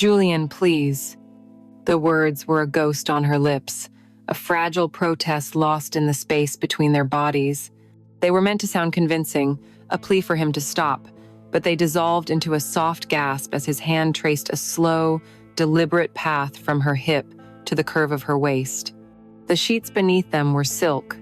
Julian, please." The words were a ghost on her lips, a fragile protest lost in the space between their bodies. They were meant to sound convincing, a plea for him to stop, but they dissolved into a soft gasp as his hand traced a slow, deliberate path from her hip to the curve of her waist. The sheets beneath them were silk,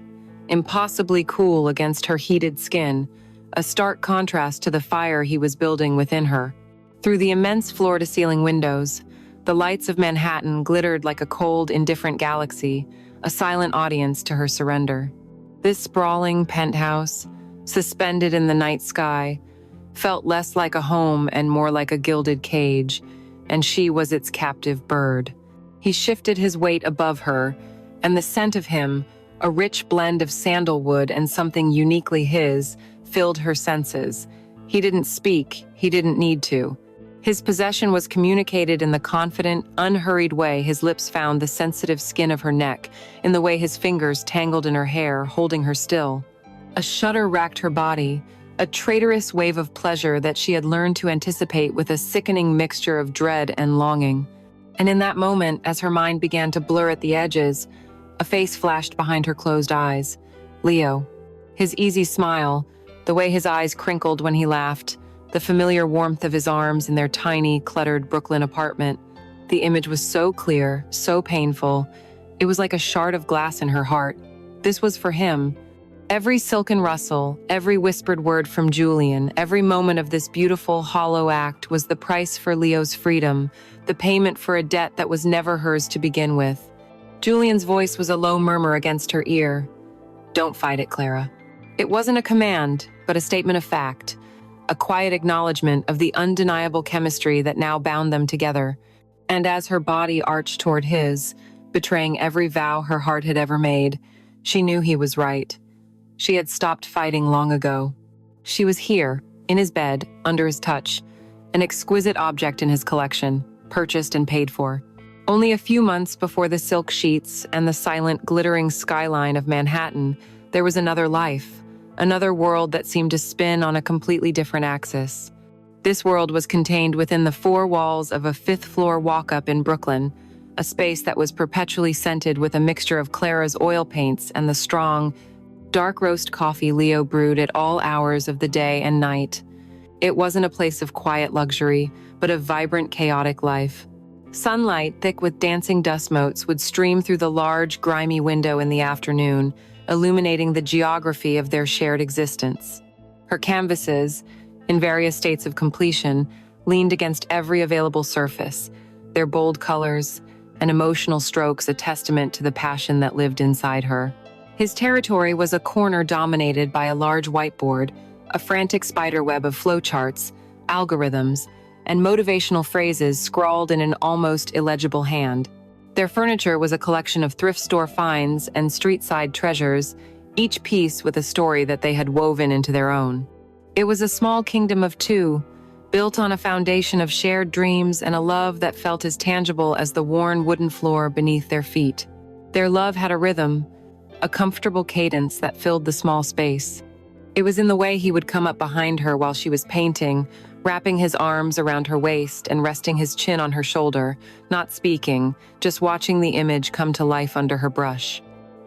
impossibly cool against her heated skin, a stark contrast to the fire he was building within her. Through the immense floor-to-ceiling windows, the lights of Manhattan glittered like a cold, indifferent galaxy, a silent audience to her surrender. This sprawling penthouse, suspended in the night sky, felt less like a home and more like a gilded cage, and she was its captive bird. He shifted his weight above her, and the scent of him, a rich blend of sandalwood and something uniquely his, filled her senses. He didn't speak, he didn't need to. His possession was communicated in the confident, unhurried way his lips found the sensitive skin of her neck, in the way his fingers tangled in her hair, holding her still. A shudder racked her body, a traitorous wave of pleasure that she had learned to anticipate with a sickening mixture of dread and longing. And in that moment, as her mind began to blur at the edges, a face flashed behind her closed eyes. Leo. His easy smile, the way his eyes crinkled when he laughed, the familiar warmth of his arms in their tiny, cluttered Brooklyn apartment. The image was so clear, so painful. It was like a shard of glass in her heart. This was for him. Every silken rustle, every whispered word from Julian, every moment of this beautiful, hollow act was the price for Leo's freedom, the payment for a debt that was never hers to begin with. Julian's voice was a low murmur against her ear. "Don't fight it, Clara." It wasn't a command, but a statement of fact, a quiet acknowledgement of the undeniable chemistry that now bound them together. And as her body arched toward his, betraying every vow her heart had ever made, she knew he was right. She had stopped fighting long ago. She was here, in his bed, under his touch, an exquisite object in his collection, purchased and paid for. Only a few months before the silk sheets and the silent, glittering skyline of Manhattan, there was another life, another world that seemed to spin on a completely different axis. This world was contained within the four walls of a fifth-floor walk-up in Brooklyn, a space that was perpetually scented with a mixture of Clara's oil paints and the strong, dark roast coffee Leo brewed at all hours of the day and night. It wasn't a place of quiet luxury, but of vibrant, chaotic life. Sunlight, thick with dancing dust motes, would stream through the large, grimy window in the afternoon, illuminating the geography of their shared existence. Her canvases, in various states of completion, leaned against every available surface, their bold colors and emotional strokes a testament to the passion that lived inside her. His territory was a corner dominated by a large whiteboard, a frantic spiderweb of flowcharts, algorithms, and motivational phrases scrawled in an almost illegible hand. Their furniture was a collection of thrift store finds and street-side treasures, each piece with a story that they had woven into their own. It was a small kingdom of two, built on a foundation of shared dreams and a love that felt as tangible as the worn wooden floor beneath their feet. Their love had a rhythm, a comfortable cadence that filled the small space. It was in the way he would come up behind her while she was painting, wrapping his arms around her waist and resting his chin on her shoulder, not speaking, just watching the image come to life under her brush.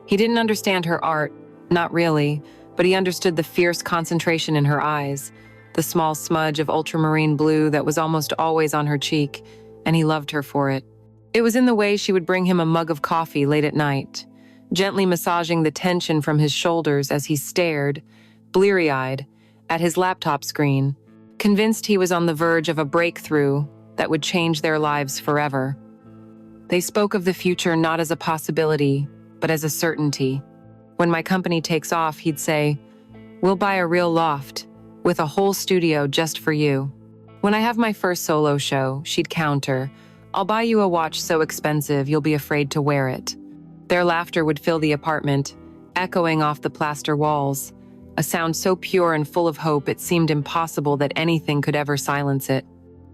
He didn't understand her art, not really, but he understood the fierce concentration in her eyes, the small smudge of ultramarine blue that was almost always on her cheek, and he loved her for it. It was in the way she would bring him a mug of coffee late at night, gently massaging the tension from his shoulders as he stared, bleary-eyed, at his laptop screen, convinced he was on the verge of a breakthrough that would change their lives forever. They spoke of the future not as a possibility, but as a certainty. When my company takes off, he'd say, "We'll buy a real loft, with a whole studio just for you." When I have my first solo show, she'd counter, "I'll buy you a watch so expensive you'll be afraid to wear it." Their laughter would fill the apartment, echoing off the plaster walls, a sound so pure and full of hope it seemed impossible that anything could ever silence it.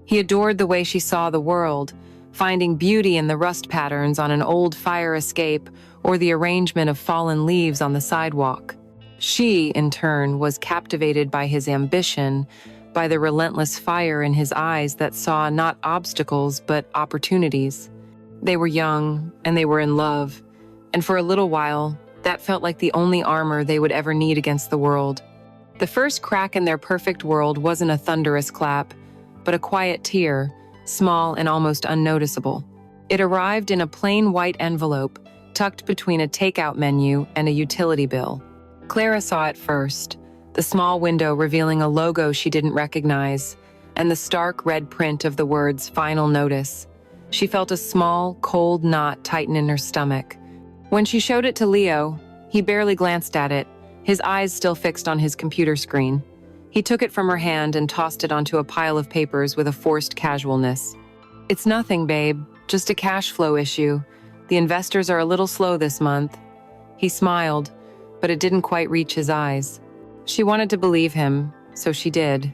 He adored the way she saw the world, finding beauty in the rust patterns on an old fire escape or the arrangement of fallen leaves on the sidewalk. She, in turn, was captivated by his ambition, by the relentless fire in his eyes that saw not obstacles but opportunities. They were young, and they were in love, and for a little while, that felt like the only armor they would ever need against the world. The first crack in their perfect world wasn't a thunderous clap, but a quiet tear, small and almost unnoticeable. It arrived in a plain white envelope, tucked between a takeout menu and a utility bill. Clara saw it first, the small window revealing a logo she didn't recognize, and the stark red print of the words "Final Notice." She felt a small, cold knot tighten in her stomach. When she showed it to Leo, he barely glanced at it, his eyes still fixed on his computer screen. He took it from her hand and tossed it onto a pile of papers with a forced casualness. "It's nothing, babe, just a cash flow issue. The investors are a little slow this month." He smiled, but it didn't quite reach his eyes. She wanted to believe him, so she did.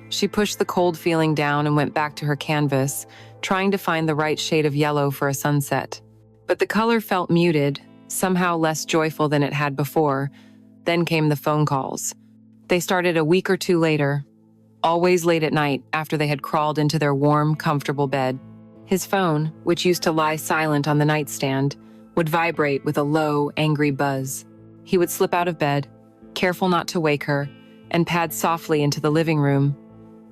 She pushed the cold feeling down and went back to her canvas, trying to find the right shade of yellow for a sunset. But the color felt muted, somehow less joyful than it had before. Then came the phone calls. They started a week or two later, always late at night after they had crawled into their warm, comfortable bed. His phone, which used to lie silent on the nightstand, would vibrate with a low, angry buzz. He would slip out of bed, careful not to wake her, and pad softly into the living room.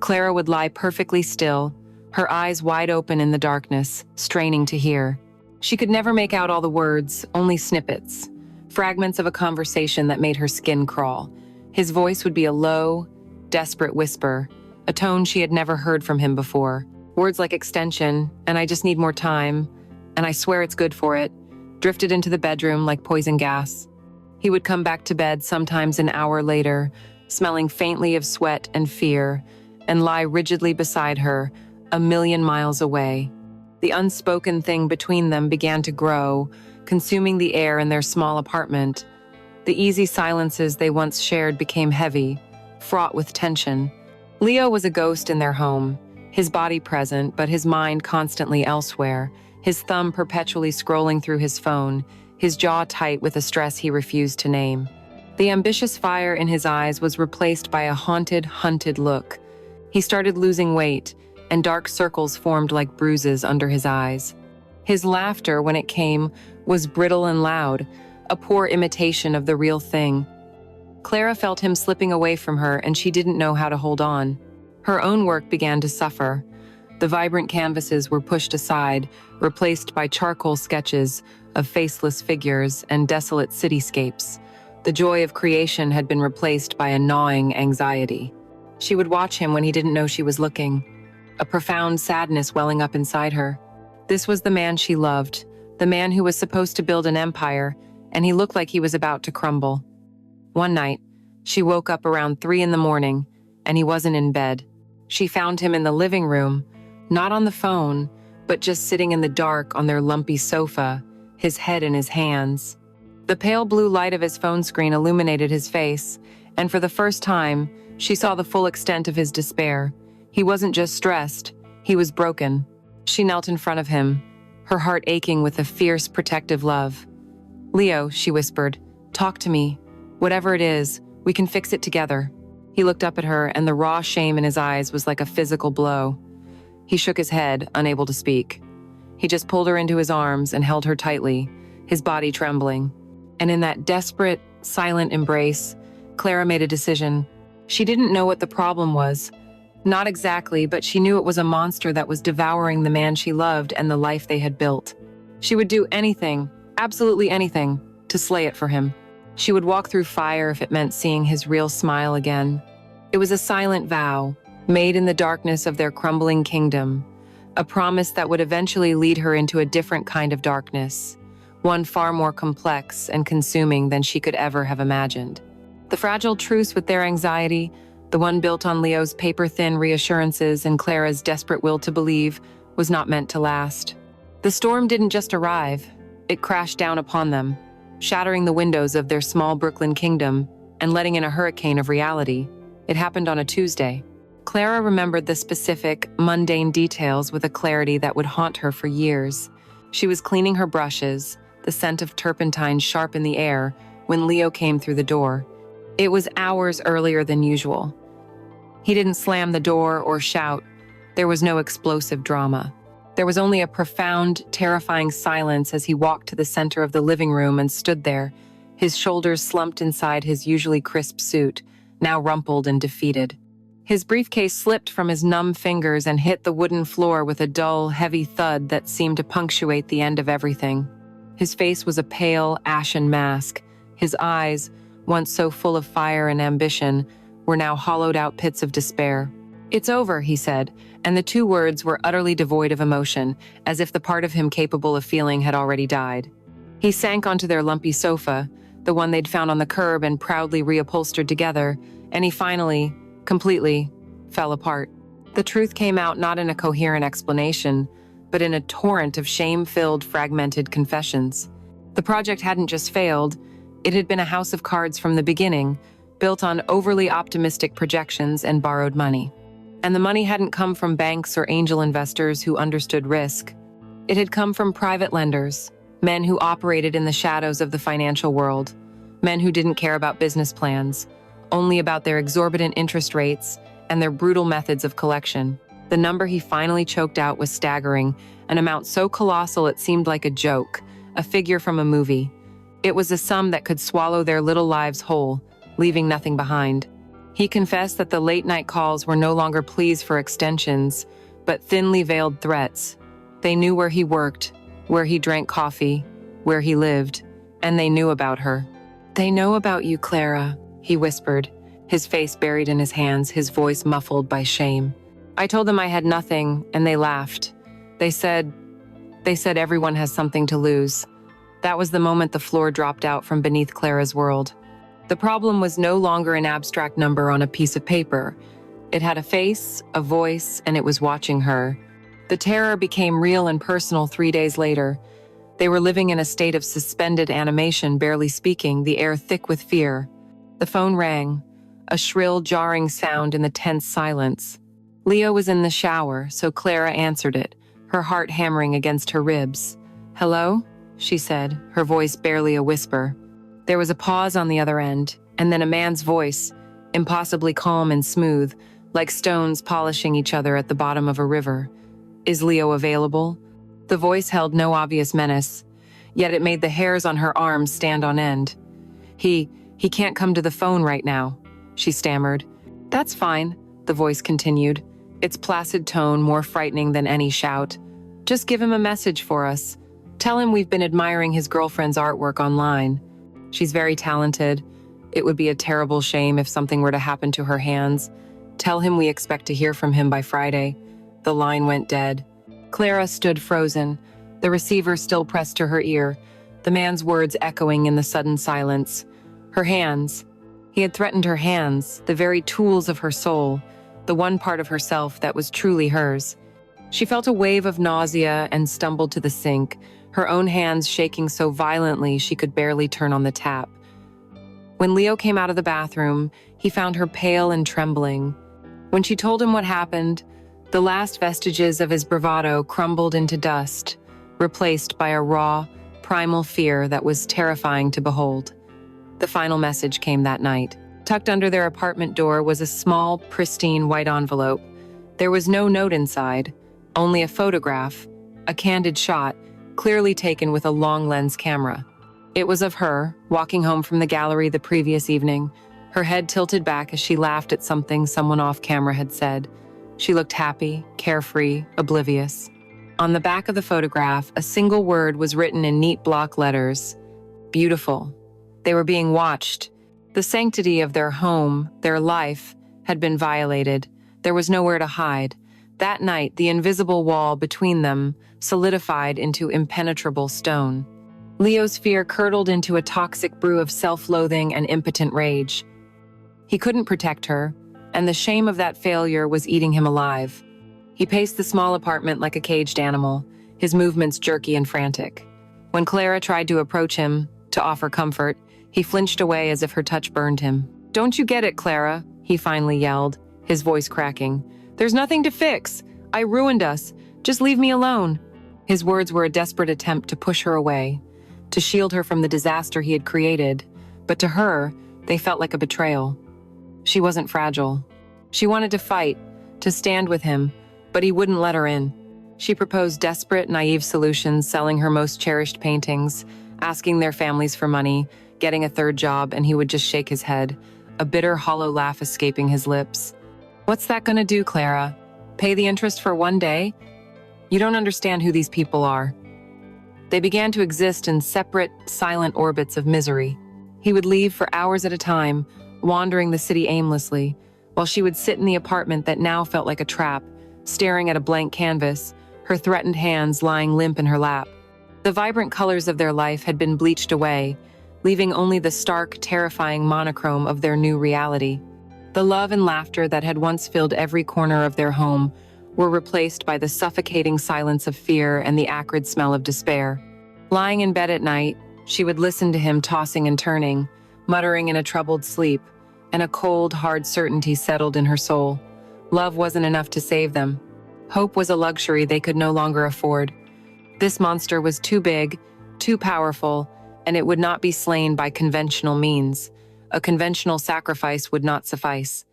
Clara would lie perfectly still, her eyes wide open in the darkness, straining to hear. She could never make out all the words, only snippets, fragments of a conversation that made her skin crawl. His voice would be a low, desperate whisper, a tone she had never heard from him before. Words like extension, and I just need more time, and I swear it's good for it, drifted into the bedroom like poison gas. He would come back to bed sometimes an hour later, smelling faintly of sweat and fear, and lie rigidly beside her, a million miles away. The unspoken thing between them began to grow, consuming the air in their small apartment. The easy silences they once shared became heavy, fraught with tension. Leo was a ghost in their home, his body present, but his mind constantly elsewhere, his thumb perpetually scrolling through his phone, his jaw tight with a stress he refused to name. The ambitious fire in his eyes was replaced by a haunted, hunted look. He started losing weight, and dark circles formed like bruises under his eyes. His laughter, when it came, was brittle and loud, a poor imitation of the real thing. Clara felt him slipping away from her, and she didn't know how to hold on. Her own work began to suffer. The vibrant canvases were pushed aside, replaced by charcoal sketches of faceless figures and desolate cityscapes. The joy of creation had been replaced by a gnawing anxiety. She would watch him when he didn't know she was looking, a profound sadness welling up inside her. This was the man she loved, the man who was supposed to build an empire, and he looked like he was about to crumble. One night, she woke up around 3 a.m, and he wasn't in bed. She found him in the living room, not on the phone, but just sitting in the dark on their lumpy sofa, his head in his hands. The pale blue light of his phone screen illuminated his face, and for the first time, she saw the full extent of his despair. He wasn't just stressed, he was broken. She knelt in front of him, her heart aching with a fierce, protective love. "Leo," she whispered, "talk to me. Whatever it is, we can fix it together." He looked up at her, and the raw shame in his eyes was like a physical blow. He shook his head, unable to speak. He just pulled her into his arms and held her tightly, his body trembling. And in that desperate, silent embrace, Clara made a decision. She didn't know what the problem was. Not exactly, but she knew it was a monster that was devouring the man she loved and the life they had built. She would do anything, absolutely anything, to slay it for him. She would walk through fire if it meant seeing his real smile again. It was a silent vow, made in the darkness of their crumbling kingdom, a promise that would eventually lead her into a different kind of darkness, one far more complex and consuming than she could ever have imagined. The fragile truce with their anxiety, the one built on Leo's paper-thin reassurances and Clara's desperate will to believe, was not meant to last. The storm didn't just arrive, it crashed down upon them, shattering the windows of their small Brooklyn kingdom and letting in a hurricane of reality. It happened on a Tuesday. Clara remembered the specific, mundane details with a clarity that would haunt her for years. She was cleaning her brushes, the scent of turpentine sharp in the air, when Leo came through the door. It was hours earlier than usual. He didn't slam the door or shout. There was no explosive drama. There was only a profound, terrifying silence as he walked to the center of the living room and stood there, his shoulders slumped inside his usually crisp suit, now rumpled and defeated. His briefcase slipped from his numb fingers and hit the wooden floor with a dull, heavy thud that seemed to punctuate the end of everything. His face was a pale, ashen mask. His eyes, once so full of fire and ambition, were now hollowed-out pits of despair. "It's over," he said, and the two words were utterly devoid of emotion, as if the part of him capable of feeling had already died. He sank onto their lumpy sofa, the one they'd found on the curb and proudly reupholstered together, and he finally, completely, fell apart. The truth came out not in a coherent explanation, but in a torrent of shame-filled, fragmented confessions. The project hadn't just failed, it had been a house of cards from the beginning, built on overly optimistic projections and borrowed money. And the money hadn't come from banks or angel investors who understood risk. It had come from private lenders, men who operated in the shadows of the financial world, men who didn't care about business plans, only about their exorbitant interest rates and their brutal methods of collection. The number he finally choked out was staggering, an amount so colossal it seemed like a joke, a figure from a movie. It was a sum that could swallow their little lives whole, leaving nothing behind. He confessed that the late-night calls were no longer pleas for extensions, but thinly veiled threats. They knew where he worked, where he drank coffee, where he lived, and they knew about her. "They know about you, Clara," he whispered, his face buried in his hands, his voice muffled by shame. "I told them I had nothing, and they laughed. They said everyone has something to lose." That was the moment the floor dropped out from beneath Clara's world. The problem was no longer an abstract number on a piece of paper. It had a face, a voice, and it was watching her. The terror became real and personal 3 days later. They were living in a state of suspended animation, barely speaking, the air thick with fear. The phone rang, a shrill, jarring sound in the tense silence. Leo was in the shower, so Clara answered it, her heart hammering against her ribs. "Hello?" she said, her voice barely a whisper. There was a pause on the other end, and then a man's voice, impossibly calm and smooth, like stones polishing each other at the bottom of a river. "Is Leo available?" The voice held no obvious menace, yet it made the hairs on her arms stand on end. He can't come to the phone right now," she stammered. "That's fine," the voice continued, its placid tone more frightening than any shout. "Just give him a message for us. Tell him we've been admiring his girlfriend's artwork online. She's very talented. It would be a terrible shame if something were to happen to her hands. Tell him we expect to hear from him by Friday." The line went dead. Clara stood frozen, the receiver still pressed to her ear, the man's words echoing in the sudden silence. Her hands. He had threatened her hands, the very tools of her soul, the one part of herself that was truly hers. She felt a wave of nausea and stumbled to the sink, her own hands shaking so violently she could barely turn on the tap. When Leo came out of the bathroom, he found her pale and trembling. When she told him what happened, the last vestiges of his bravado crumbled into dust, replaced by a raw, primal fear that was terrifying to behold. The final message came that night. Tucked under their apartment door was a small, pristine white envelope. There was no note inside, only a photograph, a candid shot, clearly taken with a long-lens camera. It was of her, walking home from the gallery the previous evening, her head tilted back as she laughed at something someone off-camera had said. She looked happy, carefree, oblivious. On the back of the photograph, a single word was written in neat block letters. Beautiful. They were being watched. The sanctity of their home, their life, had been violated. There was nowhere to hide. That night, the invisible wall between them solidified into impenetrable stone. Leo's fear curdled into a toxic brew of self-loathing and impotent rage. He couldn't protect her, and the shame of that failure was eating him alive. He paced the small apartment like a caged animal, his movements jerky and frantic. When Clara tried to approach him, to offer comfort, he flinched away as if her touch burned him. "Don't you get it, Clara?" he finally yelled, his voice cracking. "There's nothing to fix. I ruined us. Just leave me alone." His words were a desperate attempt to push her away, to shield her from the disaster he had created, but to her, they felt like a betrayal. She wasn't fragile. She wanted to fight, to stand with him, but he wouldn't let her in. She proposed desperate, naive solutions, selling her most cherished paintings, asking their families for money, getting a third job, and he would just shake his head, a bitter, hollow laugh escaping his lips. "What's that gonna do, Clara? Pay the interest for one day? You don't understand who these people are." They began to exist in separate, silent orbits of misery. He would leave for hours at a time, wandering the city aimlessly, while she would sit in the apartment that now felt like a trap, staring at a blank canvas, her threatened hands lying limp in her lap. The vibrant colors of their life had been bleached away, leaving only the stark, terrifying monochrome of their new reality. The love and laughter that had once filled every corner of their home were replaced by the suffocating silence of fear and the acrid smell of despair. Lying in bed at night, she would listen to him tossing and turning, muttering in a troubled sleep, and a cold, hard certainty settled in her soul. Love wasn't enough to save them. Hope was a luxury they could no longer afford. This monster was too big, too powerful, and it would not be slain by conventional means. A conventional sacrifice would not suffice.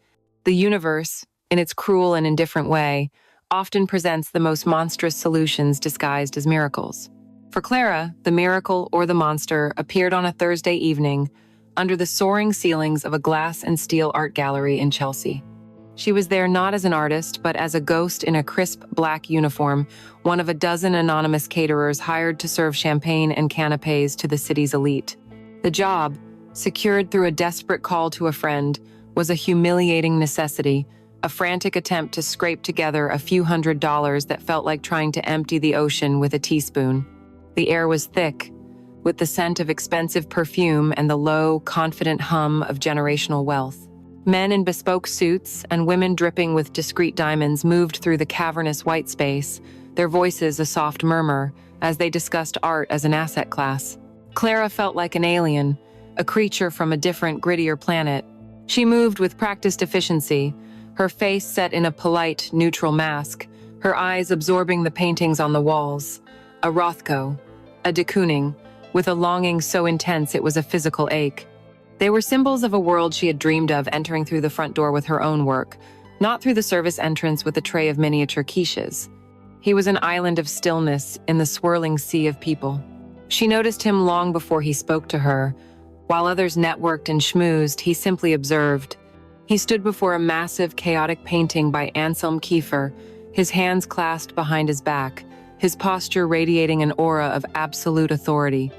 The universe, in its cruel and indifferent way, often presents the most monstrous solutions disguised as miracles. For Clara, the miracle or the monster appeared on a Thursday evening under the soaring ceilings of a glass and steel art gallery in Chelsea. She was there not as an artist, but as a ghost in a crisp black uniform, one of a dozen anonymous caterers hired to serve champagne and canapés to the city's elite. The job, secured through a desperate call to a friend, was a humiliating necessity, a frantic attempt to scrape together a few $100s that felt like trying to empty the ocean with a teaspoon. The air was thick, with the scent of expensive perfume and the low, confident hum of generational wealth. Men in bespoke suits and women dripping with discreet diamonds moved through the cavernous white space, their voices a soft murmur, as they discussed art as an asset class. Clara felt like an alien, a creature from a different, grittier planet. She moved with practiced efficiency, her face set in a polite, neutral mask, her eyes absorbing the paintings on the walls. A Rothko, a de Kooning, with a longing so intense it was a physical ache. They were symbols of a world she had dreamed of entering through the front door with her own work, not through the service entrance with a tray of miniature quiches. He was an island of stillness in the swirling sea of people. She noticed him long before he spoke to her. While others networked and schmoozed, he simply observed. He stood before a massive, chaotic painting by Anselm Kiefer, his hands clasped behind his back, his posture radiating an aura of absolute authority.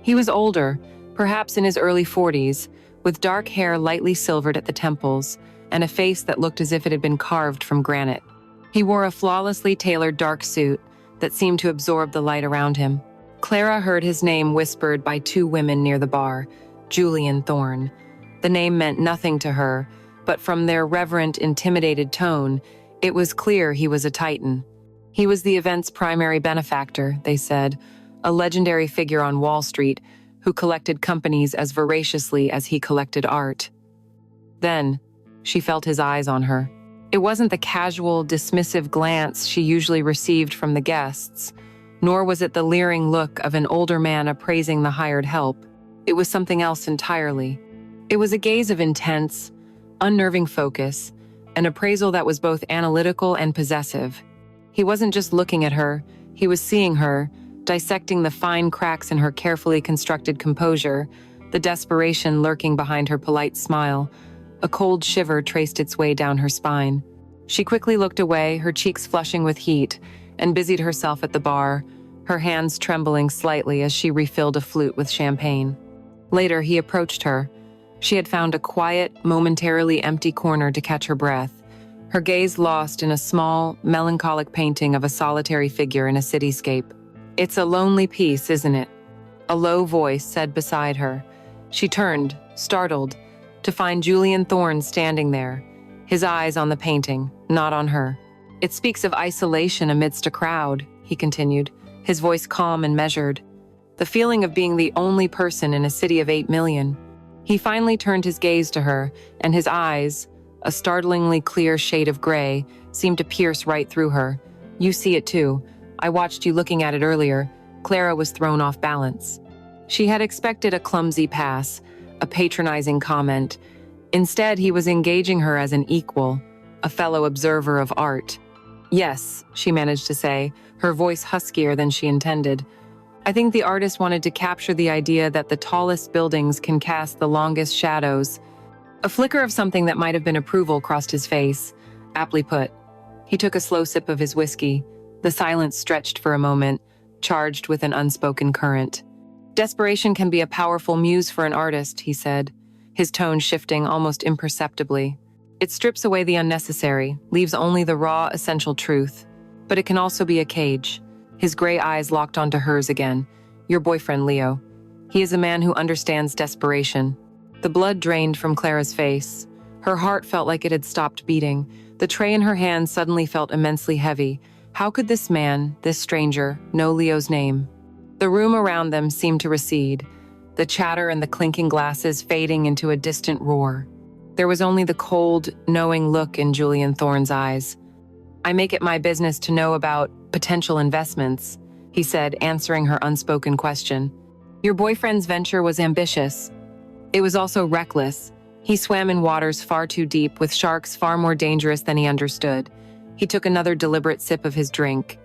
He was older, perhaps in his early 40s, with dark hair lightly silvered at the temples, and a face that looked as if it had been carved from granite. He wore a flawlessly tailored dark suit that seemed to absorb the light around him. Clara heard his name whispered by two women near the bar, Julian Thorne. The name meant nothing to her, but from their reverent, intimidated tone, it was clear he was a titan. He was the event's primary benefactor, they said, a legendary figure on Wall Street who collected companies as voraciously as he collected art. Then, she felt his eyes on her. It wasn't the casual, dismissive glance she usually received from the guests, nor was it the leering look of an older man appraising the hired help. It was something else entirely. It was a gaze of intense, unnerving focus, an appraisal that was both analytical and possessive. He wasn't just looking at her, he was seeing her, dissecting the fine cracks in her carefully constructed composure, the desperation lurking behind her polite smile. A cold shiver traced its way down her spine. She quickly looked away, her cheeks flushing with heat, and busied herself at the bar, her hands trembling slightly as she refilled a flute with champagne. Later, he approached her. She had found a quiet, momentarily empty corner to catch her breath, her gaze lost in a small, melancholic painting of a solitary figure in a cityscape. "It's a lonely piece, isn't it?" A low voice said beside her. She turned, startled, to find Julian Thorne standing there, his eyes on the painting, not on her. "It speaks of isolation amidst a crowd," he continued, his voice calm and measured. "The feeling of being the only person in a city of 8 million. He finally turned his gaze to her, and his eyes, a startlingly clear shade of gray, seemed to pierce right through her. "You see it too. I watched you looking at it earlier." Clara was thrown off balance. She had expected a clumsy pass, a patronizing comment. Instead, he was engaging her as an equal, a fellow observer of art. Yes, she managed to say, her voice huskier than she intended. I think the artist wanted to capture the idea that the tallest buildings can cast the longest shadows. A flicker of something that might have been approval crossed his face. Aptly put. He took a slow sip of his whiskey. The silence stretched for a moment, charged with an unspoken current. Desperation can be a powerful muse for an artist, he said, his tone shifting almost imperceptibly. It strips away the unnecessary, leaves only the raw, essential truth. But it can also be a cage. His gray eyes locked onto hers again. Your boyfriend, Leo. He is a man who understands desperation. The blood drained from Clara's face. Her heart felt like it had stopped beating. The tray in her hand suddenly felt immensely heavy. How could this man, this stranger, know Leo's name? The room around them seemed to recede, the chatter and the clinking glasses fading into a distant roar. There was only the cold, knowing look in Julian Thorne's eyes. I make it my business to know about potential investments, he said, answering her unspoken question. Your boyfriend's venture was ambitious. It was also reckless. He swam in waters far too deep, with sharks far more dangerous than he understood. He took another deliberate sip of his drink.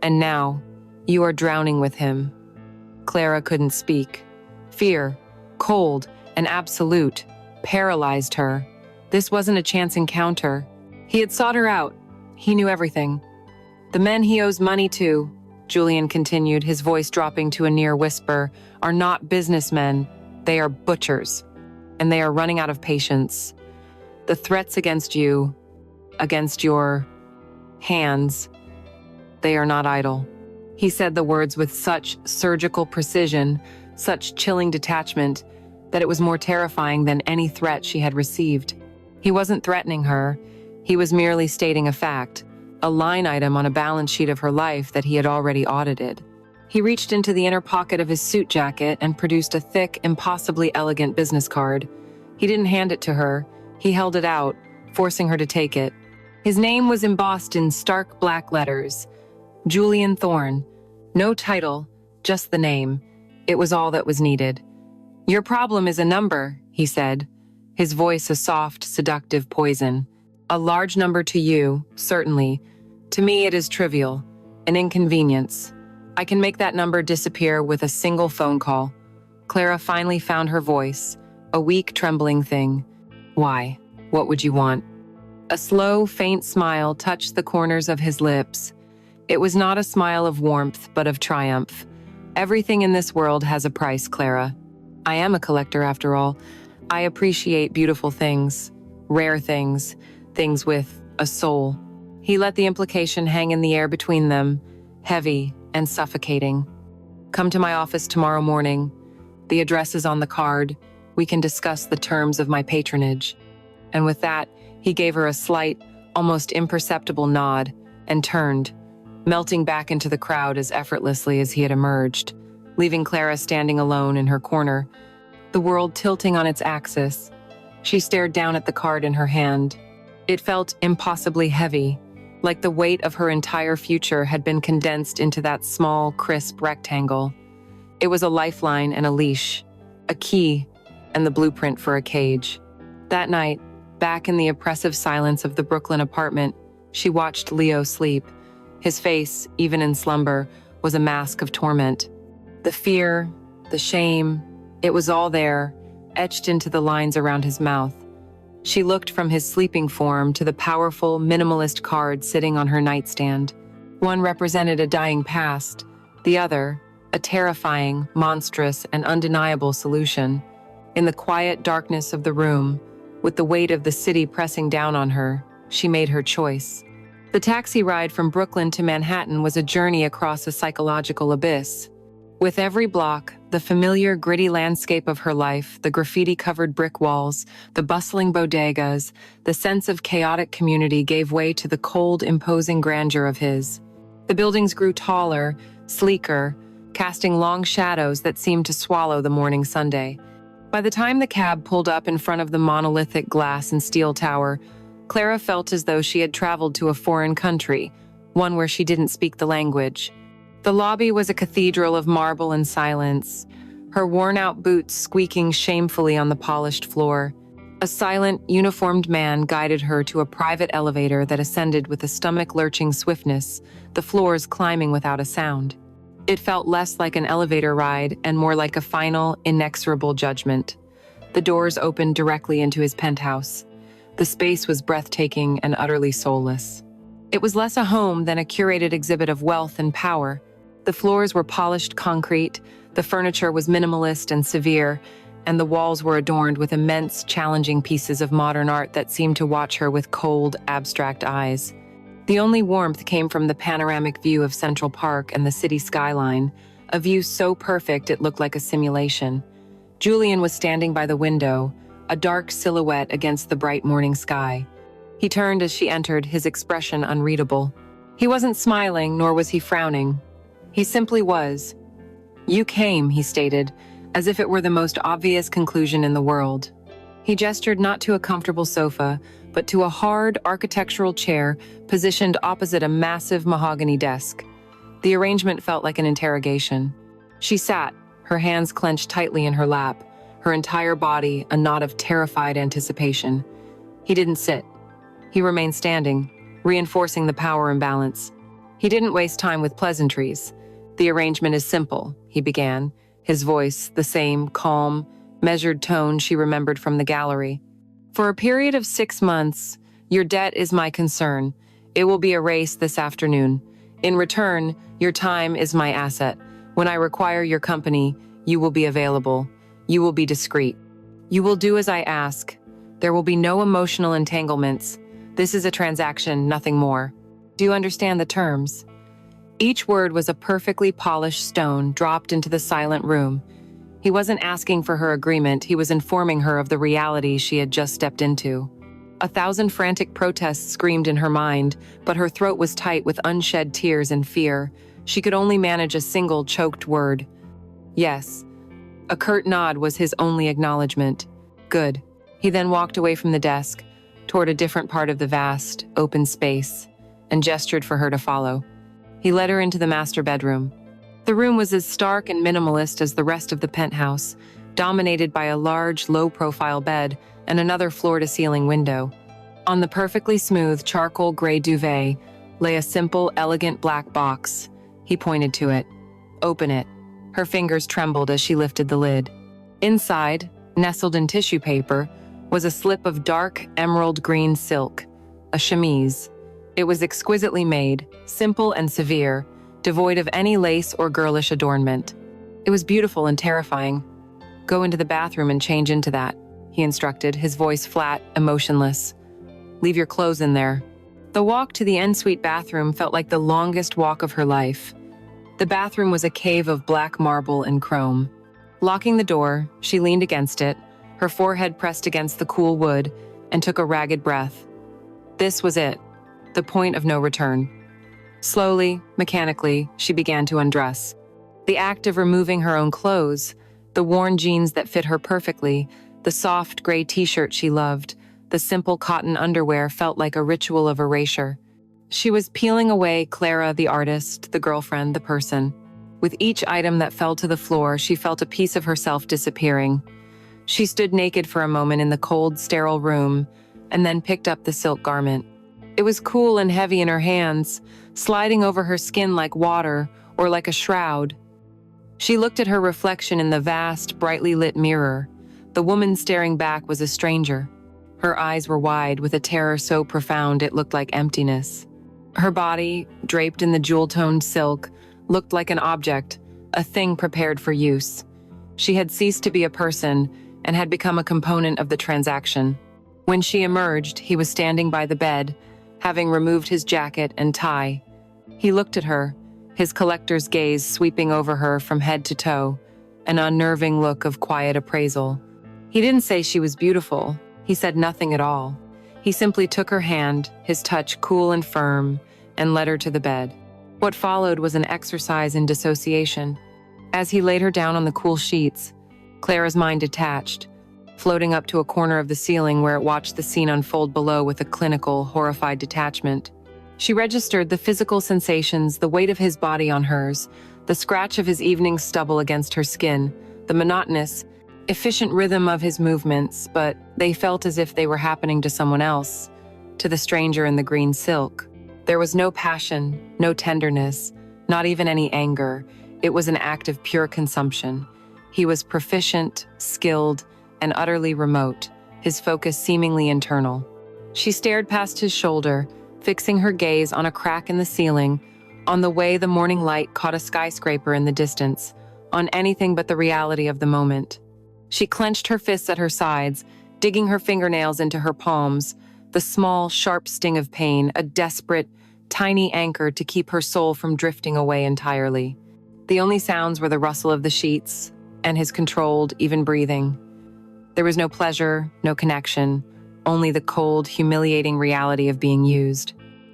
And now, you are drowning with him. Clara couldn't speak. Fear, cold, and absolute, paralyzed her. This wasn't a chance encounter. He had sought her out. He knew everything. The men he owes money to, Julian continued, his voice dropping to a near whisper, are not businessmen. They are butchers. And they are running out of patience. The threats against you, against your hands, they are not idle. He said the words with such surgical precision, such chilling detachment, that it was more terrifying than any threat she had received. He wasn't threatening her. He was merely stating a fact, a line item on a balance sheet of her life that he had already audited. He reached into the inner pocket of his suit jacket and produced a thick, impossibly elegant business card. He didn't hand it to her. He held it out, forcing her to take it. His name was embossed in stark black letters. Julian Thorne. No title, just the name. It was all that was needed. Your problem is a number, he said, his voice a soft, seductive poison. A large number to you, certainly. To me it is trivial, an inconvenience. I can make that number disappear with a single phone call. Clara finally found her voice, a weak, trembling thing. Why? What would you want? A slow, faint smile touched the corners of his lips. It was not a smile of warmth, but of triumph. Everything in this world has a price, Clara. I am a collector, after all. I appreciate beautiful things, rare things, things with a soul. He let the implication hang in the air between them, heavy and suffocating. Come to my office tomorrow morning. The address is on the card. We can discuss the terms of my patronage. And with that, he gave her a slight, almost imperceptible nod and turned, melting back into the crowd as effortlessly as he had emerged, leaving Clara standing alone in her corner, the world tilting on its axis. She stared down at the card in her hand. It felt impossibly heavy, like the weight of her entire future had been condensed into that small, crisp rectangle. It was a lifeline and a leash, a key, and the blueprint for a cage. That night, back in the oppressive silence of the Brooklyn apartment, she watched Leo sleep. His face, even in slumber, was a mask of torment. The fear, the shame, it was all there, etched into the lines around his mouth. She looked from his sleeping form to the powerful, minimalist card sitting on her nightstand. One represented a dying past, the other, a terrifying, monstrous, and undeniable solution. In the quiet darkness of the room, with the weight of the city pressing down on her, she made her choice. The taxi ride from Brooklyn to Manhattan was a journey across a psychological abyss. With every block, the familiar, gritty landscape of her life, the graffiti-covered brick walls, the bustling bodegas, the sense of chaotic community gave way to the cold, imposing grandeur of his. The buildings grew taller, sleeker, casting long shadows that seemed to swallow the morning Sunday. By the time the cab pulled up in front of the monolithic glass and steel tower, Clara felt as though she had traveled to a foreign country, one where she didn't speak the language. The lobby was a cathedral of marble and silence, her worn-out boots squeaking shamefully on the polished floor. A silent, uniformed man guided her to a private elevator that ascended with a stomach-lurching swiftness, the floors climbing without a sound. It felt less like an elevator ride and more like a final, inexorable judgment. The doors opened directly into his penthouse. The space was breathtaking and utterly soulless. It was less a home than a curated exhibit of wealth and power. The floors were polished concrete, the furniture was minimalist and severe, and the walls were adorned with immense, challenging pieces of modern art that seemed to watch her with cold, abstract eyes. The only warmth came from the panoramic view of Central Park and the city skyline, a view so perfect it looked like a simulation. Julian was standing by the window, a dark silhouette against the bright morning sky. He turned as she entered, his expression unreadable. He wasn't smiling, nor was he frowning. He simply was. "You came," he stated, as if it were the most obvious conclusion in the world. He gestured not to a comfortable sofa, but to a hard, architectural chair positioned opposite a massive mahogany desk. The arrangement felt like an interrogation. She sat, her hands clenched tightly in her lap, her entire body a knot of terrified anticipation. He didn't sit. He remained standing, reinforcing the power imbalance. He didn't waste time with pleasantries. "The arrangement is simple," he began, his voice the same calm, measured tone she remembered from the gallery. "For a period of 6 months, your debt is my concern. It will be erased this afternoon. In return, your time is my asset. When I require your company, you will be available. You will be discreet. You will do as I ask. There will be no emotional entanglements. This is a transaction, nothing more. Do you understand the terms?" Each word was a perfectly polished stone dropped into the silent room. He wasn't asking for her agreement, he was informing her of the reality she had just stepped into. 1,000 frantic protests screamed in her mind, but her throat was tight with unshed tears and fear. She could only manage a single choked word. "Yes." A curt nod was his only acknowledgement. "Good." He then walked away from the desk, toward a different part of the vast, open space, and gestured for her to follow. He led her into the master bedroom. The room was as stark and minimalist as the rest of the penthouse, dominated by a large, low-profile bed and another floor-to-ceiling window. On the perfectly smooth, charcoal gray duvet lay a simple, elegant black box. He pointed to it. "Open it." Her fingers trembled as she lifted the lid. Inside, nestled in tissue paper, was a slip of dark, emerald green silk, a chemise. It was exquisitely made, simple and severe, devoid of any lace or girlish adornment. It was beautiful and terrifying. "Go into the bathroom and change into that," he instructed, his voice flat, emotionless. "Leave your clothes in there." The walk to the ensuite bathroom felt like the longest walk of her life. The bathroom was a cave of black marble and chrome. Locking the door, she leaned against it, her forehead pressed against the cool wood, and took a ragged breath. This was it. The point of no return. Slowly, mechanically, she began to undress. The act of removing her own clothes, the worn jeans that fit her perfectly, the soft gray t-shirt she loved, the simple cotton underwear felt like a ritual of erasure. She was peeling away Clara, the artist, the girlfriend, the person. With each item that fell to the floor, she felt a piece of herself disappearing. She stood naked for a moment in the cold, sterile room, and then picked up the silk garment. It was cool and heavy in her hands, sliding over her skin like water or like a shroud. She looked at her reflection in the vast, brightly lit mirror. The woman staring back was a stranger. Her eyes were wide, with a terror so profound it looked like emptiness. Her body, draped in the jewel-toned silk, looked like an object, a thing prepared for use. She had ceased to be a person and had become a component of the transaction. When she emerged, he was standing by the bed, having removed his jacket and tie. He looked at her, his collector's gaze sweeping over her from head to toe, an unnerving look of quiet appraisal. He didn't say she was beautiful. He said nothing at all. He simply took her hand, his touch cool and firm, and led her to the bed. What followed was an exercise in dissociation. As he laid her down on the cool sheets, Clara's mind detached, floating up to a corner of the ceiling where it watched the scene unfold below with a clinical, horrified detachment. She registered the physical sensations, the weight of his body on hers, the scratch of his evening stubble against her skin, the monotonous, efficient rhythm of his movements, but they felt as if they were happening to someone else, to the stranger in the green silk. There was no passion, no tenderness, not even any anger. It was an act of pure consumption. He was proficient, skilled, and utterly remote, his focus seemingly internal. She stared past his shoulder, fixing her gaze on a crack in the ceiling, on the way the morning light caught a skyscraper in the distance, on anything but the reality of the moment. She clenched her fists at her sides, digging her fingernails into her palms, the small, sharp sting of pain, a desperate, tiny anchor to keep her soul from drifting away entirely. The only sounds were the rustle of the sheets and his controlled, even breathing. There was no pleasure, no connection, only the cold, humiliating reality of being used.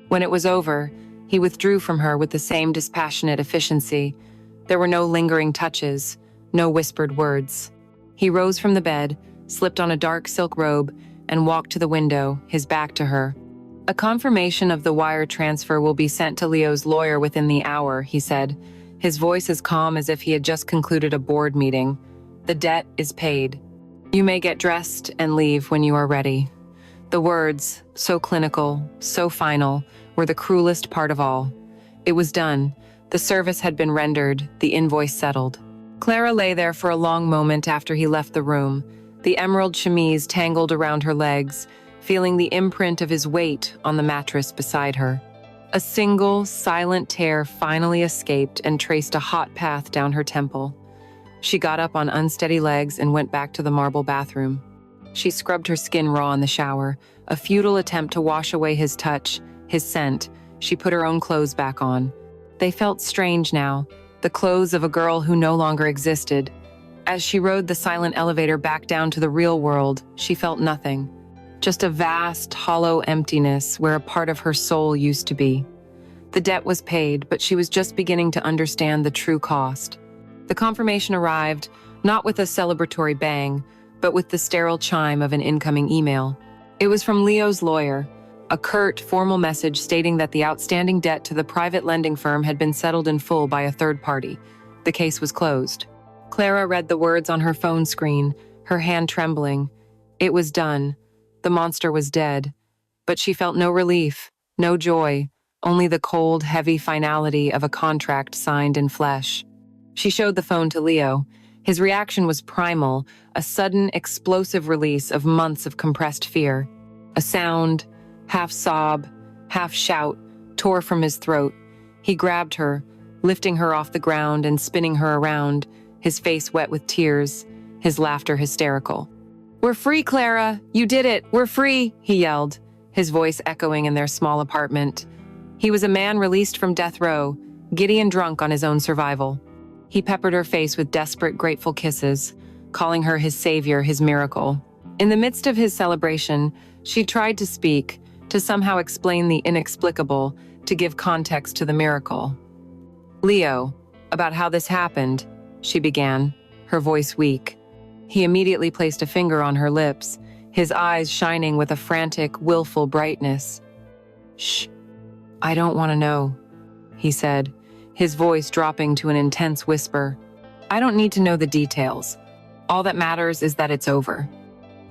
When it was over, he withdrew from her with the same dispassionate efficiency. There were no lingering touches, no whispered words. He rose from the bed, slipped on a dark silk robe, and walked to the window, his back to her. A confirmation of the wire transfer will be sent to Leo's lawyer within the hour, he said, his voice as calm as if he had just concluded a board meeting. The debt is paid. You may get dressed and leave when you are ready. The words, so clinical, so final, were the cruelest part of all. It was done. The service had been rendered, the invoice settled. Clara lay there for a long moment after he left the room, the emerald chemise tangled around her legs, feeling the imprint of his weight on the mattress beside her. A single, silent tear finally escaped and traced a hot path down her temple. She got up on unsteady legs and went back to the marble bathroom. She scrubbed her skin raw in the shower, a futile attempt to wash away his touch, his scent. She put her own clothes back on. They felt strange now, the clothes of a girl who no longer existed. As she rode the silent elevator back down to the real world, she felt nothing. Just a vast, hollow emptiness where a part of her soul used to be. The debt was paid, but she was just beginning to understand the true cost. The confirmation arrived, not with a celebratory bang, but with the sterile chime of an incoming email. It was from Leo's lawyer, a curt, formal message stating that the outstanding debt to the private lending firm had been settled in full by a third party. The case was closed. Clara read the words on her phone screen, her hand trembling. It was done. The monster was dead. But she felt no relief, no joy, only the cold, heavy finality of a contract signed in flesh. She showed the phone to Leo. His reaction was primal, a sudden, explosive release of months of compressed fear. A sound, half sob, half shout, tore from his throat. He grabbed her, lifting her off the ground and spinning her around, his face wet with tears, his laughter hysterical. "We're free, Clara! You did it! We're free!" he yelled, his voice echoing in their small apartment. He was a man released from death row, giddy and drunk on his own survival. He peppered her face with desperate, grateful kisses, calling her his savior, his miracle. In the midst of his celebration, she tried to speak, to somehow explain the inexplicable, to give context to the miracle. "Leo, about how this happened," she began, her voice weak. He immediately placed a finger on her lips, his eyes shining with a frantic, willful brightness. "Shh, I don't want to know," he said, his voice dropping to an intense whisper. "I don't need to know the details. All that matters is that it's over.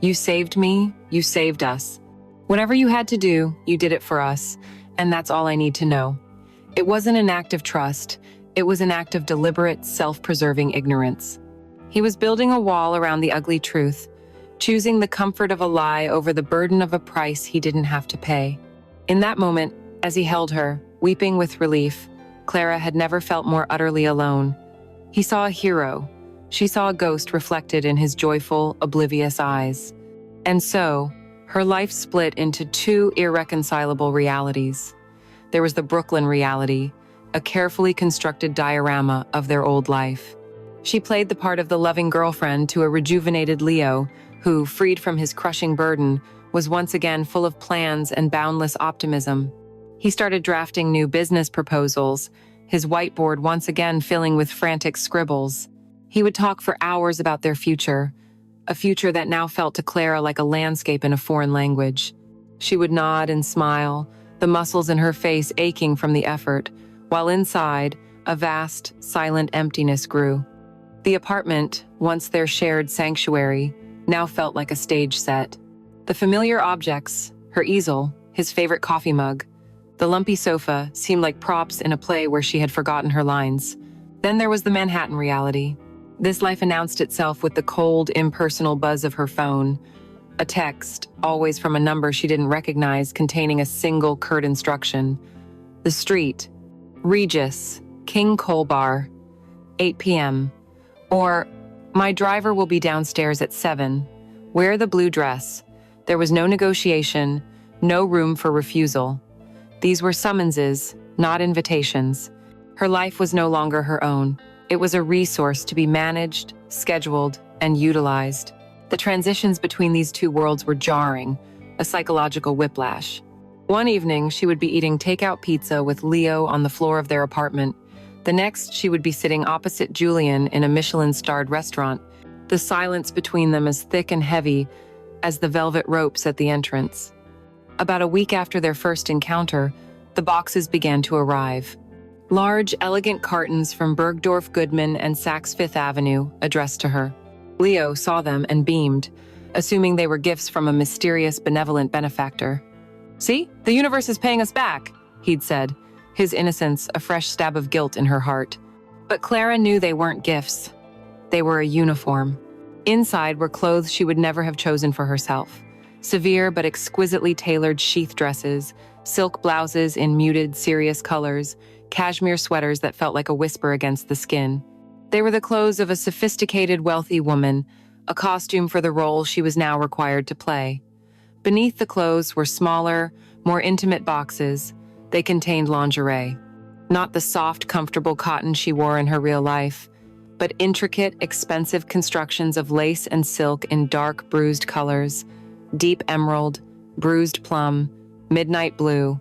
You saved me, you saved us. Whatever you had to do, you did it for us, and that's all I need to know." It wasn't an act of trust, it was an act of deliberate, self-preserving ignorance. He was building a wall around the ugly truth, choosing the comfort of a lie over the burden of a price he didn't have to pay. In that moment, as he held her, weeping with relief, Clara had never felt more utterly alone. He saw a hero. She saw a ghost reflected in his joyful, oblivious eyes. And so, her life split into two irreconcilable realities. There was the Brooklyn reality, a carefully constructed diorama of their old life. She played the part of the loving girlfriend to a rejuvenated Leo, who, freed from his crushing burden, was once again full of plans and boundless optimism. He started drafting new business proposals, his whiteboard once again filling with frantic scribbles. He would talk for hours about their future, a future that now felt to Clara like a landscape in a foreign language. She would nod and smile, the muscles in her face aching from the effort, while inside, a vast, silent emptiness grew. The apartment, once their shared sanctuary, now felt like a stage set. The familiar objects, her easel, his favorite coffee mug, the lumpy sofa seemed like props in a play where she had forgotten her lines. Then there was the Manhattan reality. This life announced itself with the cold, impersonal buzz of her phone, a text, always from a number she didn't recognize, containing a single curt instruction. The street, Regis, King Cole Bar, 8 p.m. Or, my driver will be downstairs at 7. Wear the blue dress. There was no negotiation, no room for refusal. These were summonses, not invitations. Her life was no longer her own. It was a resource to be managed, scheduled, and utilized. The transitions between these two worlds were jarring, a psychological whiplash. One evening, she would be eating takeout pizza with Leo on the floor of their apartment. The next, she would be sitting opposite Julian in a Michelin-starred restaurant, the silence between them as thick and heavy as the velvet ropes at the entrance. About a week after their first encounter, the boxes began to arrive. Large, elegant cartons from Bergdorf Goodman and Saks Fifth Avenue, addressed to her. Leo saw them and beamed, assuming they were gifts from a mysterious, benevolent benefactor. "See, the universe is paying us back," he'd said, his innocence a fresh stab of guilt in her heart. But Clara knew they weren't gifts. They were a uniform. Inside were clothes she would never have chosen for herself. Severe but exquisitely tailored sheath dresses, silk blouses in muted, serious colors, cashmere sweaters that felt like a whisper against the skin. They were the clothes of a sophisticated, wealthy woman, a costume for the role she was now required to play. Beneath the clothes were smaller, more intimate boxes. They contained lingerie. Not the soft, comfortable cotton she wore in her real life, but intricate, expensive constructions of lace and silk in dark, bruised colors, deep emerald, bruised plum, midnight blue.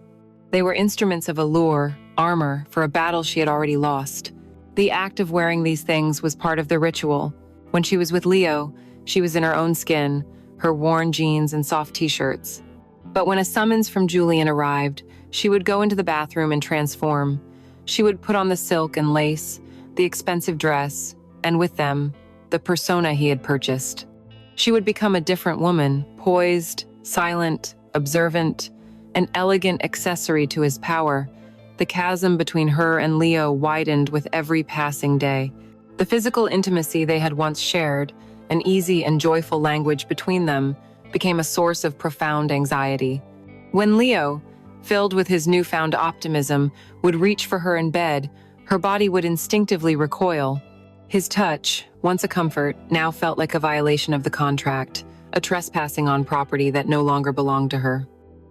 They were instruments of allure, armor for a battle she had already lost. The act of wearing these things was part of the ritual. When she was with Leo, she was in her own skin, her worn jeans and soft t-shirts. But when a summons from Julian arrived, she would go into the bathroom and transform. She would put on the silk and lace, the expensive dress, and with them, the persona he had purchased. She would become a different woman, poised, silent, observant, an elegant accessory to his power. The chasm between her and Leo widened with every passing day. The physical intimacy they had once shared, an easy and joyful language between them, became a source of profound anxiety. When Leo, filled with his newfound optimism, would reach for her in bed, her body would instinctively recoil. His touch, once a comfort, now felt like a violation of the contract, a trespassing on property that no longer belonged to her.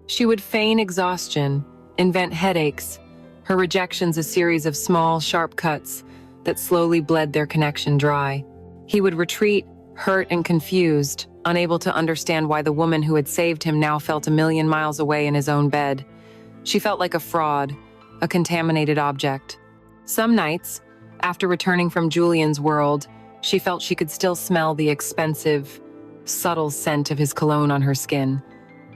She would feign exhaustion, invent headaches, her rejections a series of small, sharp cuts that slowly bled their connection dry. He would retreat, hurt and confused, unable to understand why the woman who had saved him now felt a million miles away in his own bed. She felt like a fraud, a contaminated object. Some nights, after returning from Julian's world, she felt she could still smell the expensive, subtle scent of his cologne on her skin.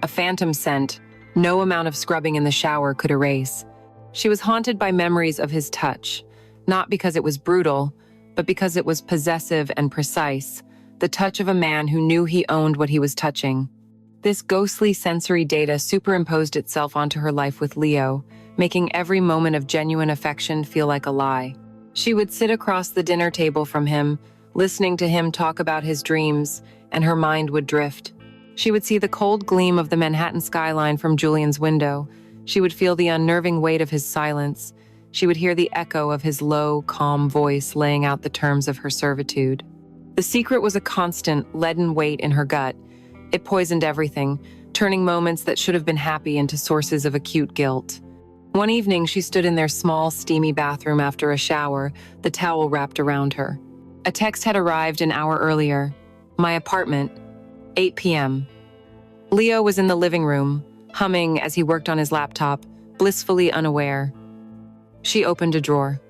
A phantom scent no amount of scrubbing in the shower could erase. She was haunted by memories of his touch, not because it was brutal, but because it was possessive and precise, the touch of a man who knew he owned what he was touching. This ghostly sensory data superimposed itself onto her life with Leo, making every moment of genuine affection feel like a lie. She would sit across the dinner table from him, listening to him talk about his dreams, and her mind would drift. She would see the cold gleam of the Manhattan skyline from Julian's window. She would feel the unnerving weight of his silence. She would hear the echo of his low, calm voice laying out the terms of her servitude. The secret was a constant, leaden weight in her gut. It poisoned everything, turning moments that should have been happy into sources of acute guilt. One evening, she stood in their small, steamy bathroom after a shower, the towel wrapped around her. A text had arrived an hour earlier. My apartment, 8 p.m. Leo was in the living room, humming as he worked on his laptop, blissfully unaware. She opened a drawer.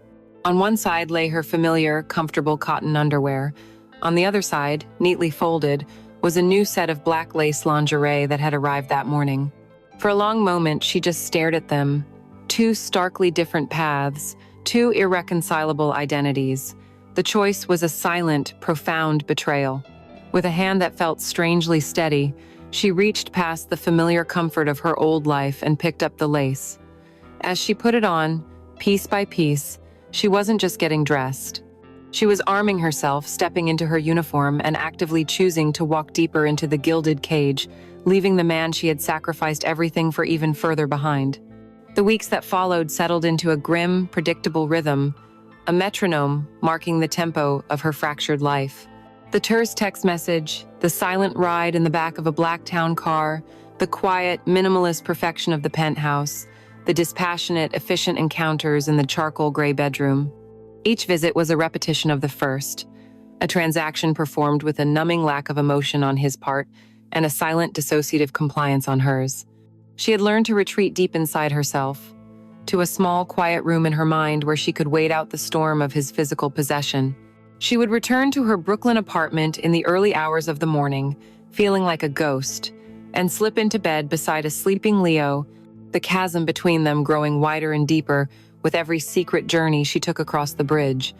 On one side lay her familiar, comfortable cotton underwear. On the other side, neatly folded, was a new set of black lace lingerie that had arrived that morning. For a long moment, she just stared at them. Two starkly different paths, two irreconcilable identities. The choice was a silent, profound betrayal. With a hand that felt strangely steady, she reached past the familiar comfort of her old life and picked up the lace. As she put it on, piece by piece, she wasn't just getting dressed. She was arming herself, stepping into her uniform, and actively choosing to walk deeper into the gilded cage, leaving the man she had sacrificed everything for even further behind. The weeks that followed settled into a grim, predictable rhythm, a metronome marking the tempo of her fractured life. The terse text message, the silent ride in the back of a black town car, the quiet, minimalist perfection of the penthouse, the dispassionate, efficient encounters in the charcoal gray bedroom. Each visit was a repetition of the first, a transaction performed with a numbing lack of emotion on his part and a silent, dissociative compliance on hers. She had learned to retreat deep inside herself, to a small, quiet room in her mind where she could wait out the storm of his physical possession. She would return to her Brooklyn apartment in the early hours of the morning, feeling like a ghost, and slip into bed beside a sleeping Leo, the chasm between them growing wider and deeper with every secret journey she took across the bridge.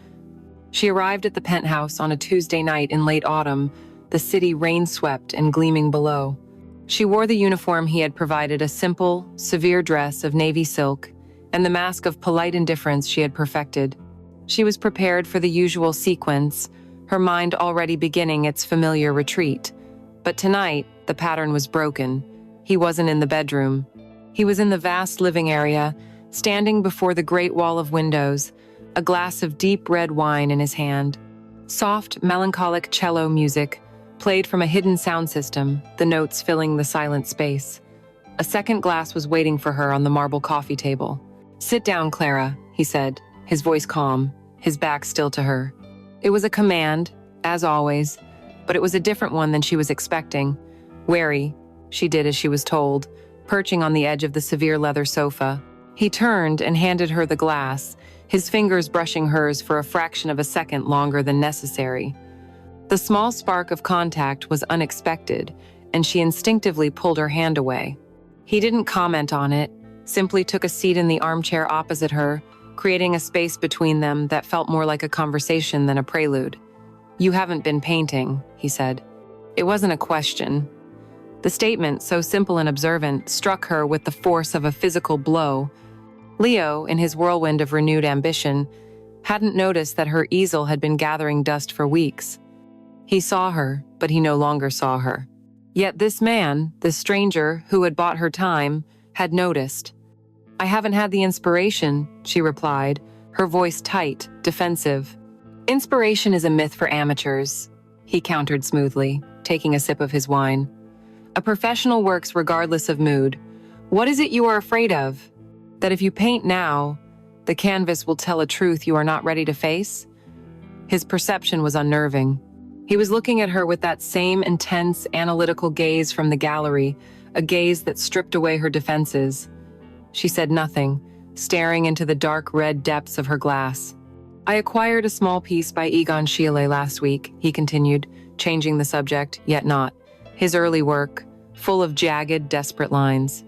She arrived at the penthouse on a Tuesday night in late autumn, the city rain-swept and gleaming below. She wore the uniform he had provided, a simple, severe dress of navy silk, and the mask of polite indifference she had perfected. She was prepared for the usual sequence, her mind already beginning its familiar retreat. But tonight, the pattern was broken. He wasn't in the bedroom. He was in the vast living area, standing before the great wall of windows, a glass of deep red wine in his hand. Soft, melancholic cello music played from a hidden sound system, the notes filling the silent space. A second glass was waiting for her on the marble coffee table. "Sit down, Clara," he said, his voice calm, his back still to her. It was a command, as always, but it was a different one than she was expecting. Wary, she did as she was told, perching on the edge of the severe leather sofa. He turned and handed her the glass, his fingers brushing hers for a fraction of a second longer than necessary. The small spark of contact was unexpected, and she instinctively pulled her hand away. He didn't comment on it, simply took a seat in the armchair opposite her, creating a space between them that felt more like a conversation than a prelude. "You haven't been painting," he said. It wasn't a question. The statement, so simple and observant, struck her with the force of a physical blow. Leo, in his whirlwind of renewed ambition, hadn't noticed that her easel had been gathering dust for weeks. He saw her, but he no longer saw her. Yet this man, this stranger who had bought her time, had noticed. "I haven't had the inspiration," she replied, her voice tight, defensive. "Inspiration is a myth for amateurs," he countered smoothly, taking a sip of his wine. "A professional works regardless of mood. What is it you are afraid of? That if you paint now, the canvas will tell a truth you are not ready to face?" His perception was unnerving. He was looking at her with that same intense, analytical gaze from the gallery, a gaze that stripped away her defenses. She said nothing, staring into the dark red depths of her glass. "I acquired a small piece by Egon Schiele last week," he continued, changing the subject, yet not. His early work, full of jagged, desperate lines.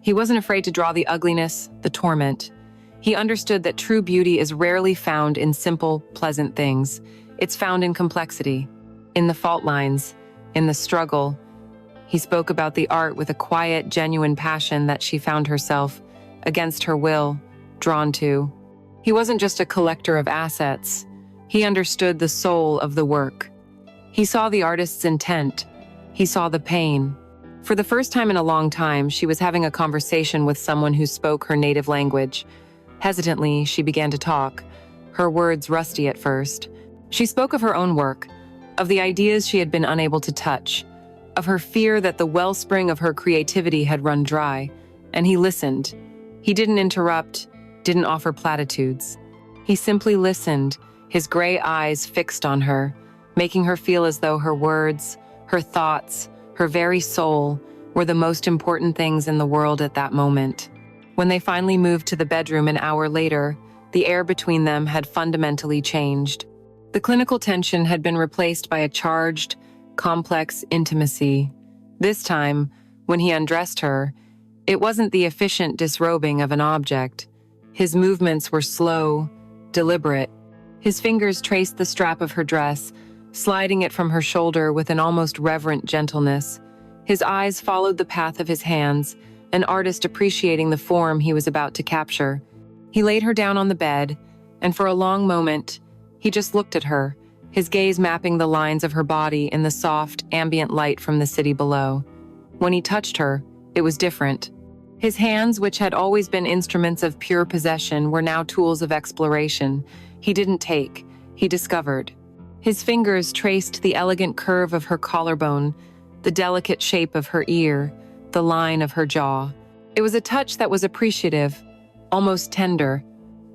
He wasn't afraid to draw the ugliness, the torment. He understood that true beauty is rarely found in simple, pleasant things. It's found in complexity, in the fault lines, in the struggle. He spoke about the art with a quiet, genuine passion that she found herself, against her will, drawn to. He wasn't just a collector of assets. He understood the soul of the work. He saw the artist's intent. He saw the pain. For the first time in a long time, she was having a conversation with someone who spoke her native language. Hesitantly, she began to talk, her words rusty at first. She spoke of her own work, of the ideas she had been unable to touch, of her fear that the wellspring of her creativity had run dry, and he listened. He didn't interrupt, didn't offer platitudes. He simply listened, his gray eyes fixed on her, making her feel as though her words, her thoughts, her very soul were the most important things in the world at that moment. When they finally moved to the bedroom an hour later, the air between them had fundamentally changed. The clinical tension had been replaced by a charged, complex intimacy. This time, when he undressed her, it wasn't the efficient disrobing of an object. His movements were slow, deliberate. His fingers traced the strap of her dress, sliding it from her shoulder with an almost reverent gentleness. His eyes followed the path of his hands, an artist appreciating the form he was about to capture. He laid her down on the bed, and for a long moment, he just looked at her, his gaze mapping the lines of her body in the soft, ambient light from the city below. When he touched her, it was different. His hands, which had always been instruments of pure possession, were now tools of exploration. He didn't take, he discovered. His fingers traced the elegant curve of her collarbone, the delicate shape of her ear, the line of her jaw. It was a touch that was appreciative, almost tender,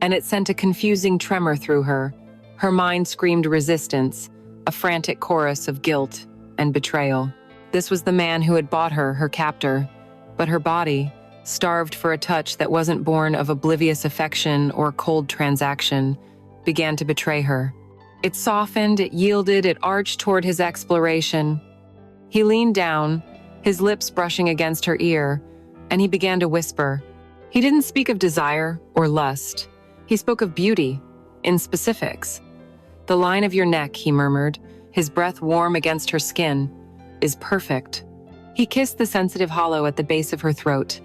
and it sent a confusing tremor through her. Her mind screamed resistance, a frantic chorus of guilt and betrayal. This was the man who had bought her, her captor, but her body, starved for a touch that wasn't born of oblivious affection or cold transaction, began to betray her. It softened, it yielded, it arched toward his exploration. He leaned down, his lips brushing against her ear, and he began to whisper. He didn't speak of desire or lust. He spoke of beauty, in specifics. "The line of your neck," he murmured, his breath warm against her skin, "is perfect." He kissed the sensitive hollow at the base of her throat.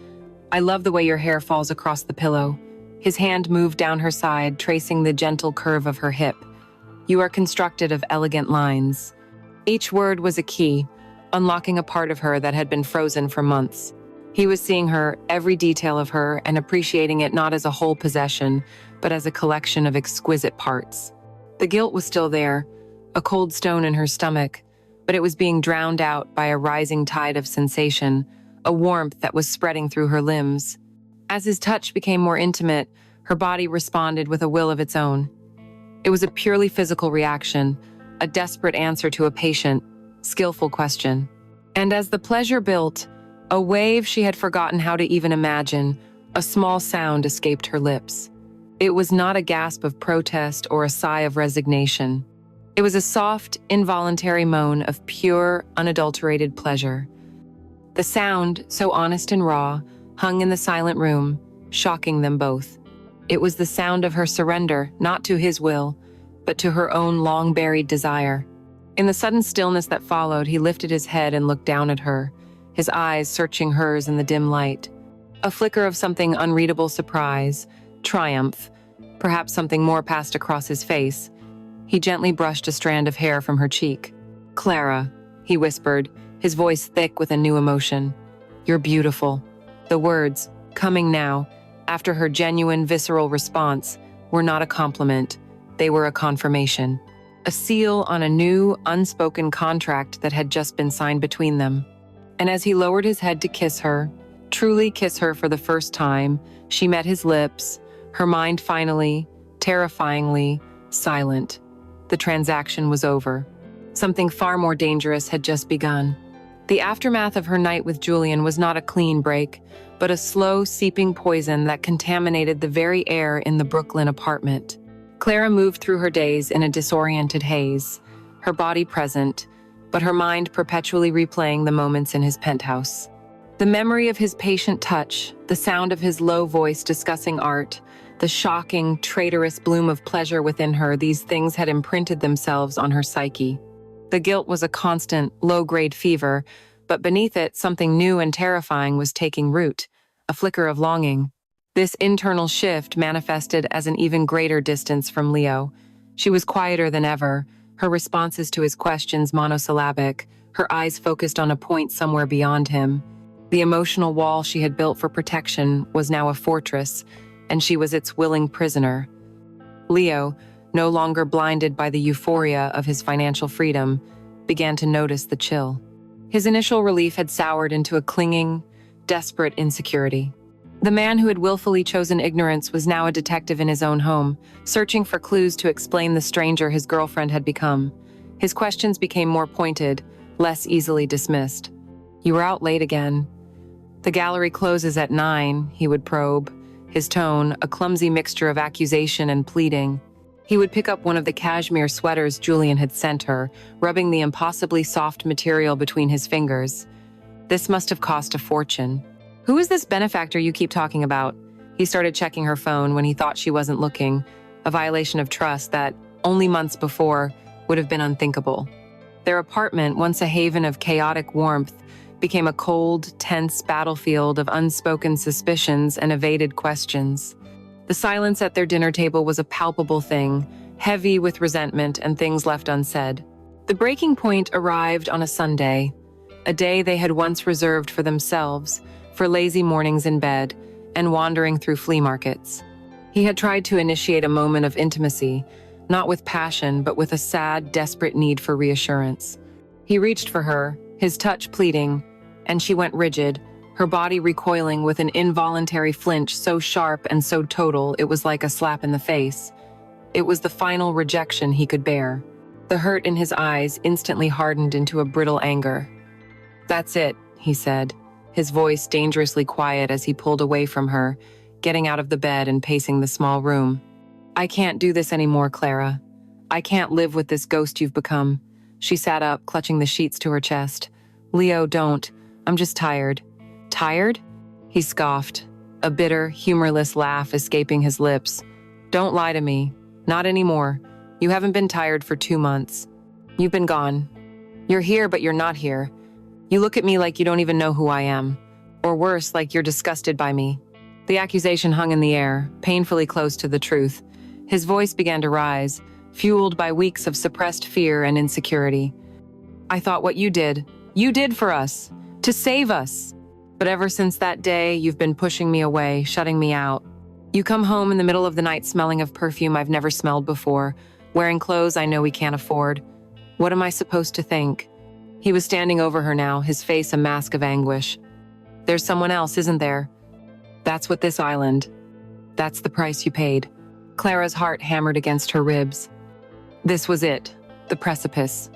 "I love the way your hair falls across the pillow." His hand moved down her side, tracing the gentle curve of her hip. "You are constructed of elegant lines." Each word was a key, unlocking a part of her that had been frozen for months. He was seeing her, every detail of her, and appreciating it not as a whole possession, but as a collection of exquisite parts. The guilt was still there, a cold stone in her stomach, but it was being drowned out by a rising tide of sensation, a warmth that was spreading through her limbs. As his touch became more intimate, her body responded with a will of its own. It was a purely physical reaction, a desperate answer to a patient, skillful question. And as the pleasure built, a wave she had forgotten how to even imagine, a small sound escaped her lips. It was not a gasp of protest or a sigh of resignation. It was a soft, involuntary moan of pure, unadulterated pleasure. The sound, so honest and raw, hung in the silent room, shocking them both. It was the sound of her surrender, not to his will, but to her own long-buried desire. In the sudden stillness that followed, he lifted his head and looked down at her, his eyes searching hers in the dim light. A flicker of something unreadable surprise, triumph, perhaps something more passed across his face. He gently brushed a strand of hair from her cheek. "Clara," he whispered, his voice thick with a new emotion. "You're beautiful." The words, coming now, after her genuine, visceral response, were not a compliment. They were a confirmation. A seal on a new, unspoken contract that had just been signed between them. And as he lowered his head to kiss her, truly kiss her for the first time, she met his lips, her mind finally, terrifyingly, silent. The transaction was over. Something far more dangerous had just begun. The aftermath of her night with Julian was not a clean break, but a slow, seeping poison that contaminated the very air in the Brooklyn apartment. Clara moved through her days in a disoriented haze, her body present, but her mind perpetually replaying the moments in his penthouse. The memory of his patient touch, the sound of his low voice discussing art, the shocking, traitorous bloom of pleasure within her, these things had imprinted themselves on her psyche. The guilt was a constant, low-grade fever, but beneath it, something new and terrifying was taking root, a flicker of longing. This internal shift manifested as an even greater distance from Leo. She was quieter than ever, her responses to his questions monosyllabic, her eyes focused on a point somewhere beyond him. The emotional wall she had built for protection was now a fortress, and she was its willing prisoner. Leo, no longer blinded by the euphoria of his financial freedom, began to notice the chill. His initial relief had soured into a clinging, desperate insecurity. The man who had willfully chosen ignorance was now a detective in his own home, searching for clues to explain the stranger his girlfriend had become. His questions became more pointed, less easily dismissed. "You were out late again." "The gallery closes at 9, he would probe, his tone a clumsy mixture of accusation and pleading. He would pick up one of the cashmere sweaters Julian had sent her, rubbing the impossibly soft material between his fingers. This must have cost a fortune. "Who is this benefactor you keep talking about?" He started checking her phone when he thought she wasn't looking, a violation of trust that, only months before, would have been unthinkable. Their apartment, once a haven of chaotic warmth, became a cold, tense battlefield of unspoken suspicions and evaded questions. The silence at their dinner table was a palpable thing, heavy with resentment and things left unsaid. The breaking point arrived on a Sunday, a day they had once reserved for themselves, for lazy mornings in bed and wandering through flea markets. He had tried to initiate a moment of intimacy, not with passion, but with a sad, desperate need for reassurance. He reached for her, his touch pleading, and she went rigid, her body recoiling with an involuntary flinch so sharp and so total it was like a slap in the face. It was the final rejection he could bear. The hurt in his eyes instantly hardened into a brittle anger. "That's it," he said, his voice dangerously quiet as he pulled away from her, getting out of the bed and pacing the small room. "I can't do this anymore, Clara. I can't live with this ghost you've become." She sat up, clutching the sheets to her chest. "Leo, don't. I'm just tired." "Tired?" He scoffed, a bitter, humorless laugh escaping his lips. "Don't lie to me. Not anymore. You haven't been tired for 2 months. You've been gone. You're here, but you're not here. You look at me like you don't even know who I am. Or worse, like you're disgusted by me." The accusation hung in the air, painfully close to the truth. His voice began to rise, fueled by weeks of suppressed fear and insecurity. "I thought what you did for us, to save us. But ever since that day, you've been pushing me away, shutting me out. You come home in the middle of the night smelling of perfume I've never smelled before, wearing clothes I know we can't afford. What am I supposed to think?" He was standing over her now, his face a mask of anguish. "There's someone else, isn't there? That's what this island. That's the price you paid." Clara's heart hammered against her ribs. This was it, the precipice.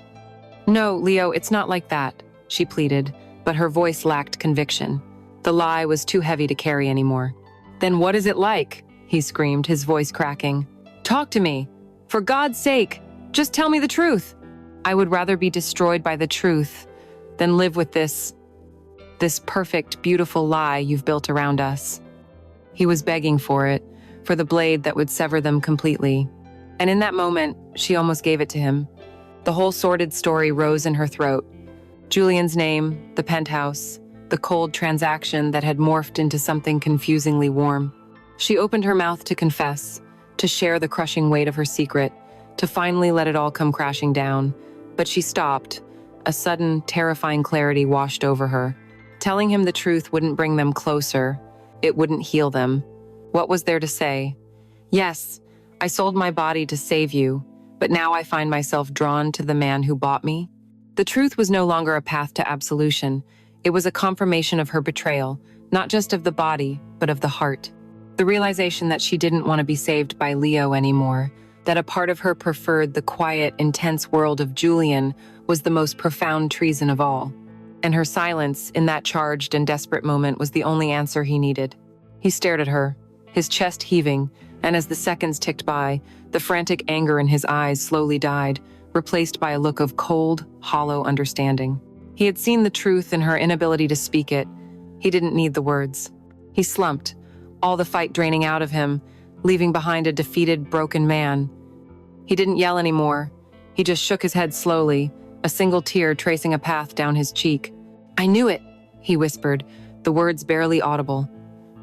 "No, Leo, it's not like that," she pleaded, but her voice lacked conviction. The lie was too heavy to carry anymore. "Then what is it like?" he screamed, his voice cracking. "Talk to me. For God's sake, just tell me the truth." "I would rather be destroyed by the truth than live with this perfect, beautiful lie you've built around us." He was begging for it, for the blade that would sever them completely. And in that moment, she almost gave it to him. The whole sordid story rose in her throat. Julian's name, the penthouse, the cold transaction that had morphed into something confusingly warm. She opened her mouth to confess, to share the crushing weight of her secret, to finally let it all come crashing down. But she stopped. A sudden, terrifying clarity washed over her. Telling him the truth wouldn't bring them closer. It wouldn't heal them. What was there to say? "Yes, I sold my body to save you, but now I find myself drawn to the man who bought me." The truth was no longer a path to absolution. It was a confirmation of her betrayal, not just of the body, but of the heart. The realization that she didn't want to be saved by Leo anymore, that a part of her preferred the quiet, intense world of Julian, was the most profound treason of all. And her silence in that charged and desperate moment was the only answer he needed. He stared at her, his chest heaving, and as the seconds ticked by, the frantic anger in his eyes slowly died, replaced by a look of cold, hollow understanding. He had seen the truth in her inability to speak it. He didn't need the words. He slumped, all the fight draining out of him, leaving behind a defeated, broken man. He didn't yell anymore. He just shook his head slowly, a single tear tracing a path down his cheek. "I knew it," he whispered, the words barely audible.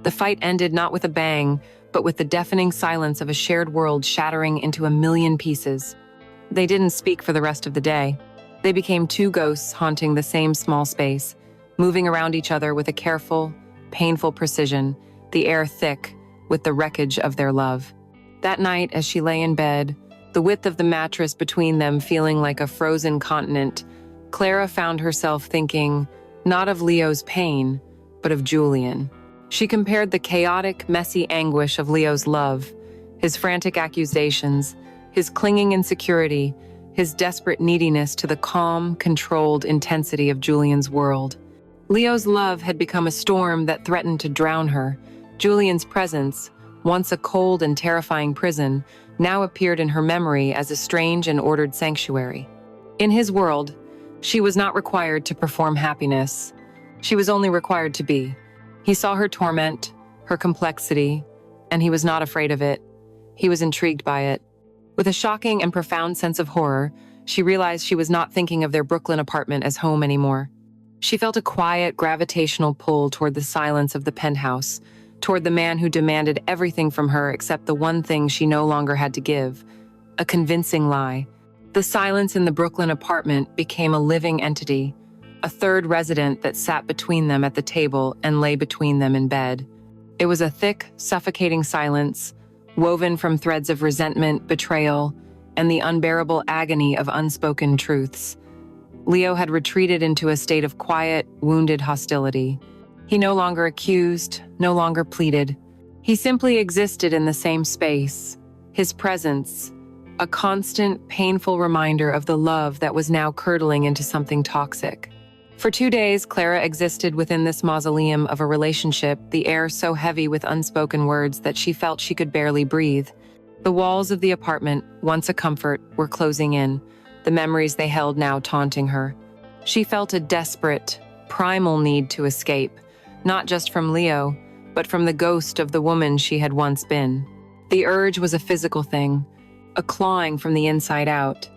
The fight ended not with a bang, but with the deafening silence of a shared world shattering into a million pieces. They didn't speak for the rest of the day. They became two ghosts haunting the same small space, moving around each other with a careful, painful precision, the air thick with the wreckage of their love. That night, as she lay in bed, the width of the mattress between them feeling like a frozen continent, Clara found herself thinking, not of Leo's pain, but of Julian. She compared the chaotic, messy anguish of Leo's love, his frantic accusations, his clinging insecurity, his desperate neediness to the calm, controlled intensity of Julian's world. Leo's love had become a storm that threatened to drown her. Julian's presence, once a cold and terrifying prison, now appeared in her memory as a strange and ordered sanctuary. In his world, she was not required to perform happiness. She was only required to be. He saw her torment, her complexity, and he was not afraid of it. He was intrigued by it. With a shocking and profound sense of horror, she realized she was not thinking of their Brooklyn apartment as home anymore. She felt a quiet, gravitational pull toward the silence of the penthouse, toward the man who demanded everything from her except the one thing she no longer had to give, a convincing lie. The silence in the Brooklyn apartment became a living entity, a third resident that sat between them at the table and lay between them in bed. It was a thick, suffocating silence, woven from threads of resentment, betrayal, and the unbearable agony of unspoken truths. Leo had retreated into a state of quiet, wounded hostility. He no longer accused, no longer pleaded. He simply existed in the same space. His presence, a constant, painful reminder of the love that was now curdling into something toxic. For 2 days, Clara existed within this mausoleum of a relationship, the air so heavy with unspoken words that she felt she could barely breathe. The walls of the apartment, once a comfort, were closing in, the memories they held now taunting her. She felt a desperate, primal need to escape, not just from Leo, but from the ghost of the woman she had once been. The urge was a physical thing, a clawing from the inside out.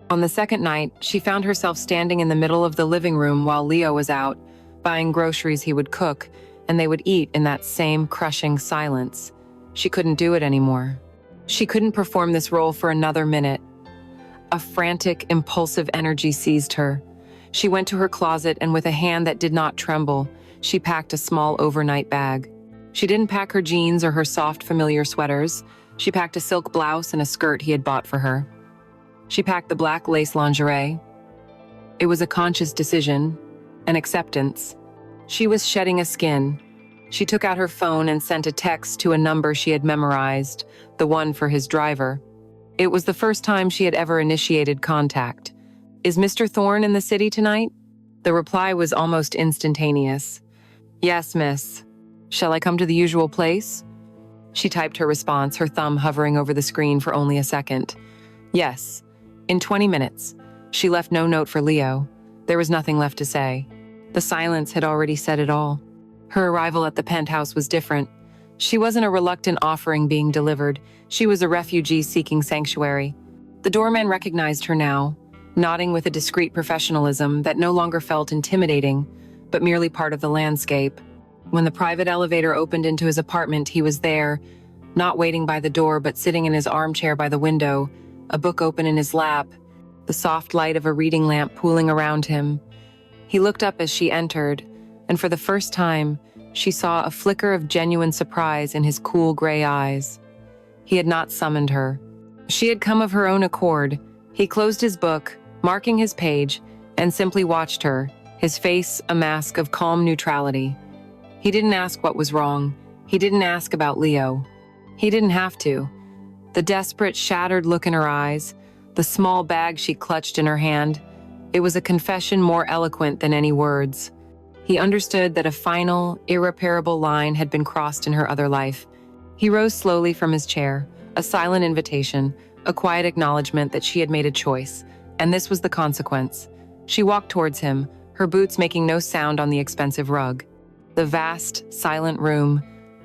On the second night, she found herself standing in the middle of the living room while Leo was out, buying groceries he would cook, and they would eat in that same crushing silence. She couldn't do it anymore. She couldn't perform this role for another minute. A frantic, impulsive energy seized her. She went to her closet and with a hand that did not tremble, she packed a small overnight bag. She didn't pack her jeans or her soft, familiar sweaters. She packed a silk blouse and a skirt he had bought for her. She packed the black lace lingerie. It was a conscious decision, an acceptance. She was shedding a skin. She took out her phone and sent a text to a number she had memorized, the one for his driver. It was the first time she had ever initiated contact. "Is Mr. Thorne in the city tonight?" The reply was almost instantaneous. "Yes, miss. Shall I come to the usual place?" She typed her response, her thumb hovering over the screen for only a second. "Yes. In 20 minutes." She left no note for Leo. There was nothing left to say. The silence had already said it all. Her arrival at the penthouse was different. She wasn't a reluctant offering being delivered. She was a refugee seeking sanctuary. The doorman recognized her now, nodding with a discreet professionalism that no longer felt intimidating, but merely part of the landscape. When the private elevator opened into his apartment, he was there, not waiting by the door, but sitting in his armchair by the window, a book open in his lap, the soft light of a reading lamp pooling around him. He looked up as she entered, and for the first time, she saw a flicker of genuine surprise in his cool gray eyes. He had not summoned her. She had come of her own accord. He closed his book, marking his page, and simply watched her, his face a mask of calm neutrality. He didn't ask what was wrong. He didn't ask about Leo. He didn't have to. The desperate, shattered look in her eyes, the small bag she clutched in her hand, it was a confession more eloquent than any words. He understood that a final, irreparable line had been crossed in her other life. He rose slowly from his chair, a silent invitation, a quiet acknowledgement that she had made a choice, and this was the consequence. She walked towards him, her boots making no sound on the expensive rug. The vast, silent room,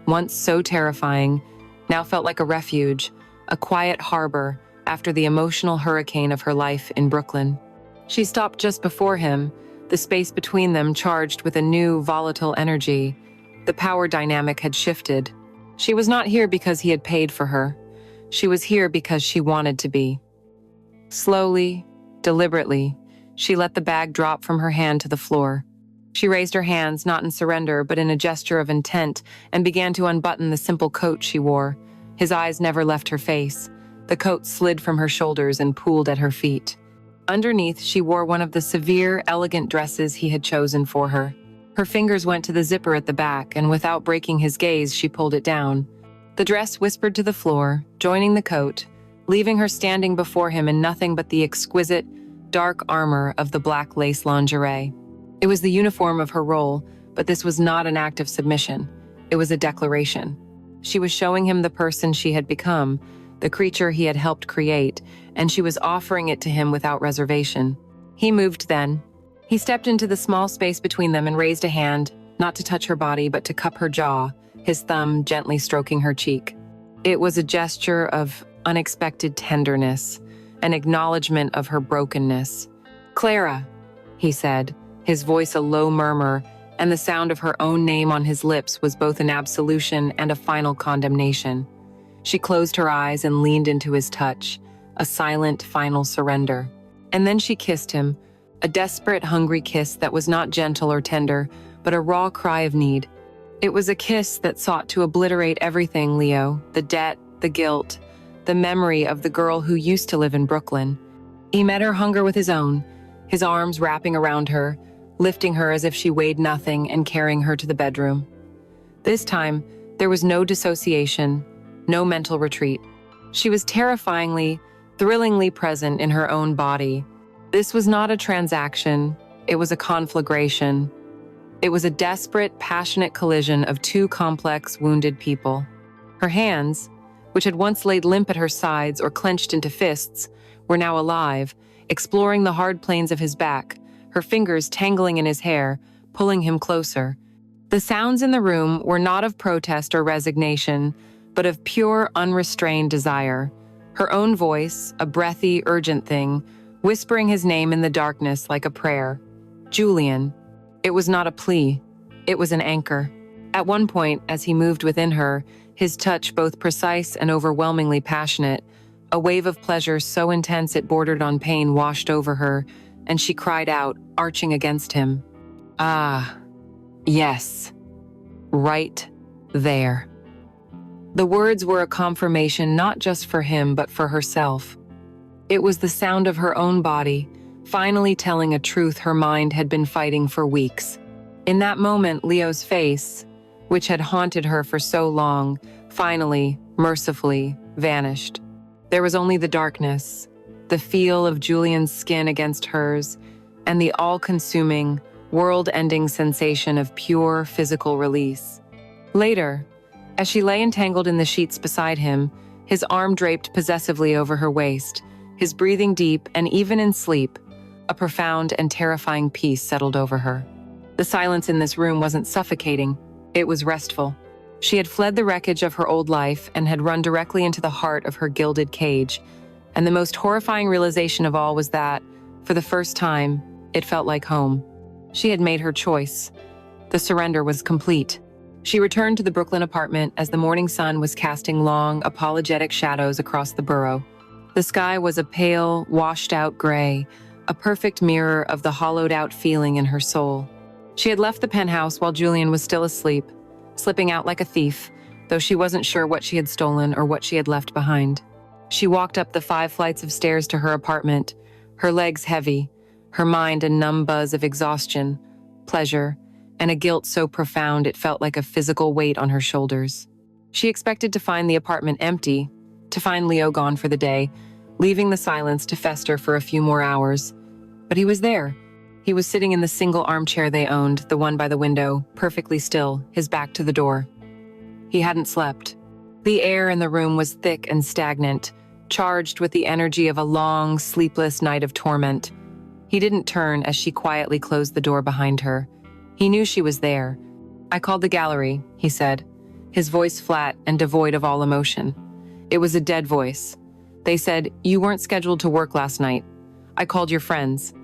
once so terrifying, now felt like a refuge, a quiet harbor after the emotional hurricane of her life in Brooklyn. She stopped just before him, the space between them charged with a new, volatile energy. The power dynamic had shifted. She was not here because he had paid for her. She was here because she wanted to be. Slowly, deliberately, she let the bag drop from her hand to the floor. She raised her hands, not in surrender, but in a gesture of intent, and began to unbutton the simple coat she wore. His eyes never left her face. The coat slid from her shoulders and pooled at her feet. Underneath, she wore one of the severe, elegant dresses he had chosen for her. Her fingers went to the zipper at the back, and without breaking his gaze, she pulled it down. The dress whispered to the floor, joining the coat, leaving her standing before him in nothing but the exquisite, dark armor of the black lace lingerie. It was the uniform of her role, but this was not an act of submission. It was a declaration. She was showing him the person she had become, the creature he had helped create, and she was offering it to him without reservation. He moved then. He stepped into the small space between them and raised a hand, not to touch her body, but to cup her jaw, his thumb gently stroking her cheek. It was a gesture of unexpected tenderness, an acknowledgement of her brokenness. "Clara," he said, his voice a low murmur, and the sound of her own name on his lips was both an absolution and a final condemnation. She closed her eyes and leaned into his touch, a silent, final surrender. And then she kissed him, a desperate, hungry kiss that was not gentle or tender, but a raw cry of need. It was a kiss that sought to obliterate everything, Leo, the debt, the guilt, the memory of the girl who used to live in Brooklyn. He met her hunger with his own, his arms wrapping around her, lifting her as if she weighed nothing and carrying her to the bedroom. This time, there was no dissociation, no mental retreat. She was terrifyingly, thrillingly present in her own body. This was not a transaction, it was a conflagration. It was a desperate, passionate collision of two complex, wounded people. Her hands, which had once laid limp at her sides or clenched into fists, were now alive, exploring the hard planes of his back, her fingers tangling in his hair, pulling him closer. The sounds in the room were not of protest or resignation, but of pure, unrestrained desire. Her own voice, a breathy, urgent thing, whispering his name in the darkness like a prayer. Julian. It was not a plea. It was an anchor. At one point, as he moved within her, his touch both precise and overwhelmingly passionate, a wave of pleasure so intense it bordered on pain washed over her, and she cried out, arching against him. "Ah, yes. Right there." The words were a confirmation not just for him, but for herself. It was the sound of her own body, finally telling a truth her mind had been fighting for weeks. In that moment, Leo's face, which had haunted her for so long, finally, mercifully, vanished. There was only the darkness, the feel of Julian's skin against hers, and the all-consuming, world-ending sensation of pure physical release. Later, as she lay entangled in the sheets beside him, his arm draped possessively over her waist, his breathing deep, and even in sleep, a profound and terrifying peace settled over her. The silence in this room wasn't suffocating, it was restful. She had fled the wreckage of her old life and had run directly into the heart of her gilded cage, and the most horrifying realization of all was that, for the first time, it felt like home. She had made her choice. The surrender was complete. She returned to the Brooklyn apartment as the morning sun was casting long, apologetic shadows across the borough. The sky was a pale, washed-out gray, a perfect mirror of the hollowed-out feeling in her soul. She had left the penthouse while Julian was still asleep, slipping out like a thief, though she wasn't sure what she had stolen or what she had left behind. She walked up the 5 flights of stairs to her apartment, her legs heavy, her mind a numb buzz of exhaustion, pleasure, and a guilt so profound it felt like a physical weight on her shoulders. She expected to find the apartment empty, to find Leo gone for the day, leaving the silence to fester for a few more hours. But he was there. He was sitting in the single armchair they owned, the one by the window, perfectly still, his back to the door. He hadn't slept. The air in the room was thick and stagnant, charged with the energy of a long, sleepless night of torment. He didn't turn as she quietly closed the door behind her. He knew she was there. "I called the gallery," he said, his voice flat and devoid of all emotion. It was a dead voice. "They said, you weren't scheduled to work last night. I called your friends.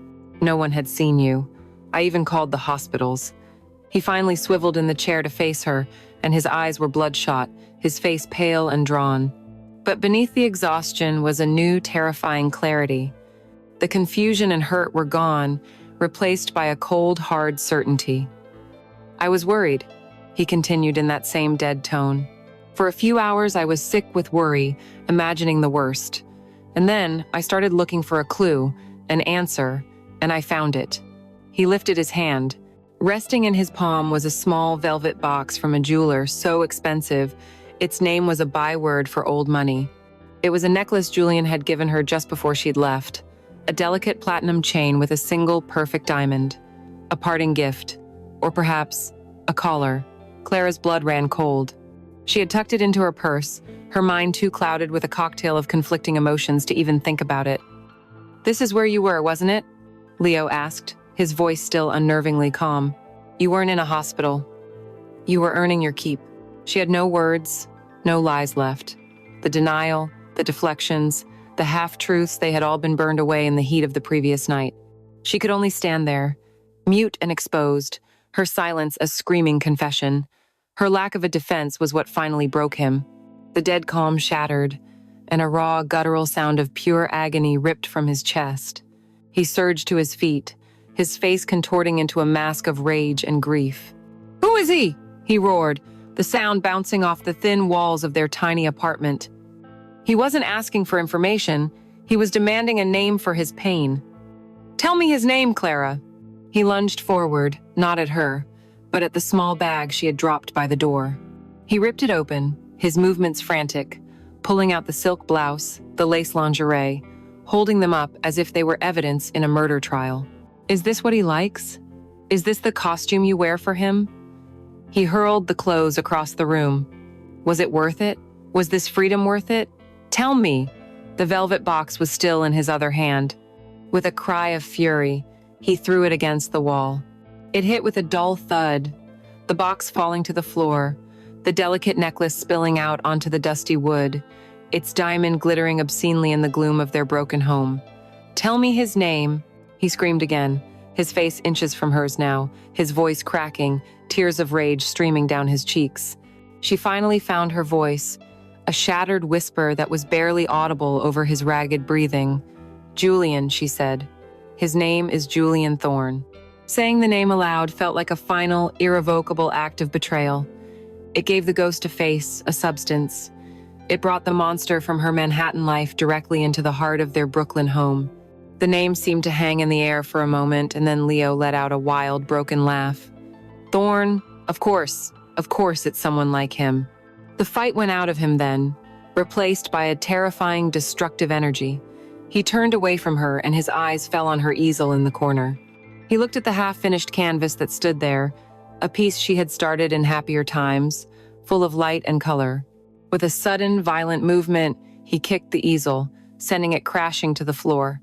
No one had seen you. I even called the hospitals." He finally swiveled in the chair to face her, and his eyes were bloodshot, his face pale and drawn. But beneath the exhaustion was a new, terrifying clarity. The confusion and hurt were gone, replaced by a cold, hard certainty. "I was worried," he continued in that same dead tone. "For a few hours I was sick with worry, imagining the worst. And then I started looking for a clue, an answer, and I found it." He lifted his hand. Resting in his palm was a small velvet box from a jeweler so expensive, its name was a byword for old money. It was a necklace Julian had given her just before she'd left, a delicate platinum chain with a single perfect diamond, a parting gift, or perhaps a collar. Clara's blood ran cold. She had tucked it into her purse, her mind too clouded with a cocktail of conflicting emotions to even think about it. "This is where you were, wasn't it?" Leo asked, his voice still unnervingly calm. "You weren't in a hospital. You were earning your keep." She had no words, no lies left. The denial, the deflections, the half-truths, they had all been burned away in the heat of the previous night. She could only stand there, mute and exposed, her silence a screaming confession. Her lack of a defense was what finally broke him. The dead calm shattered, and a raw, guttural sound of pure agony ripped from his chest. He surged to his feet, his face contorting into a mask of rage and grief. "Who is he?" he roared, the sound bouncing off the thin walls of their tiny apartment. He wasn't asking for information, he was demanding a name for his pain. "Tell me his name, Clara." He lunged forward, not at her, but at the small bag she had dropped by the door. He ripped it open, his movements frantic, pulling out the silk blouse, the lace lingerie, holding them up as if they were evidence in a murder trial. "Is this what he likes? Is this the costume you wear for him?" He hurled the clothes across the room. Was it worth it? Was this freedom worth it? "Tell me!" The velvet box was still in his other hand. With a cry of fury, he threw it against the wall. It hit with a dull thud, the box falling to the floor, the delicate necklace spilling out onto the dusty wood, its diamond glittering obscenely in the gloom of their broken home. "Tell me his name," he screamed again, his face inches from hers now, his voice cracking, tears of rage streaming down his cheeks. She finally found her voice, a shattered whisper that was barely audible over his ragged breathing. "Julian," she said. "His name is Julian Thorne." Saying the name aloud felt like a final, irrevocable act of betrayal. It gave the ghost a face, a substance. It brought the monster from her Manhattan life directly into the heart of their Brooklyn home. The name seemed to hang in the air for a moment, and then Leo let out a wild, broken laugh. "Thorne, of course it's someone like him." The fight went out of him then, replaced by a terrifying, destructive energy. He turned away from her, and his eyes fell on her easel in the corner. He looked at the half-finished canvas that stood there, a piece she had started in happier times, full of light and color. With a sudden, violent movement, he kicked the easel, sending it crashing to the floor.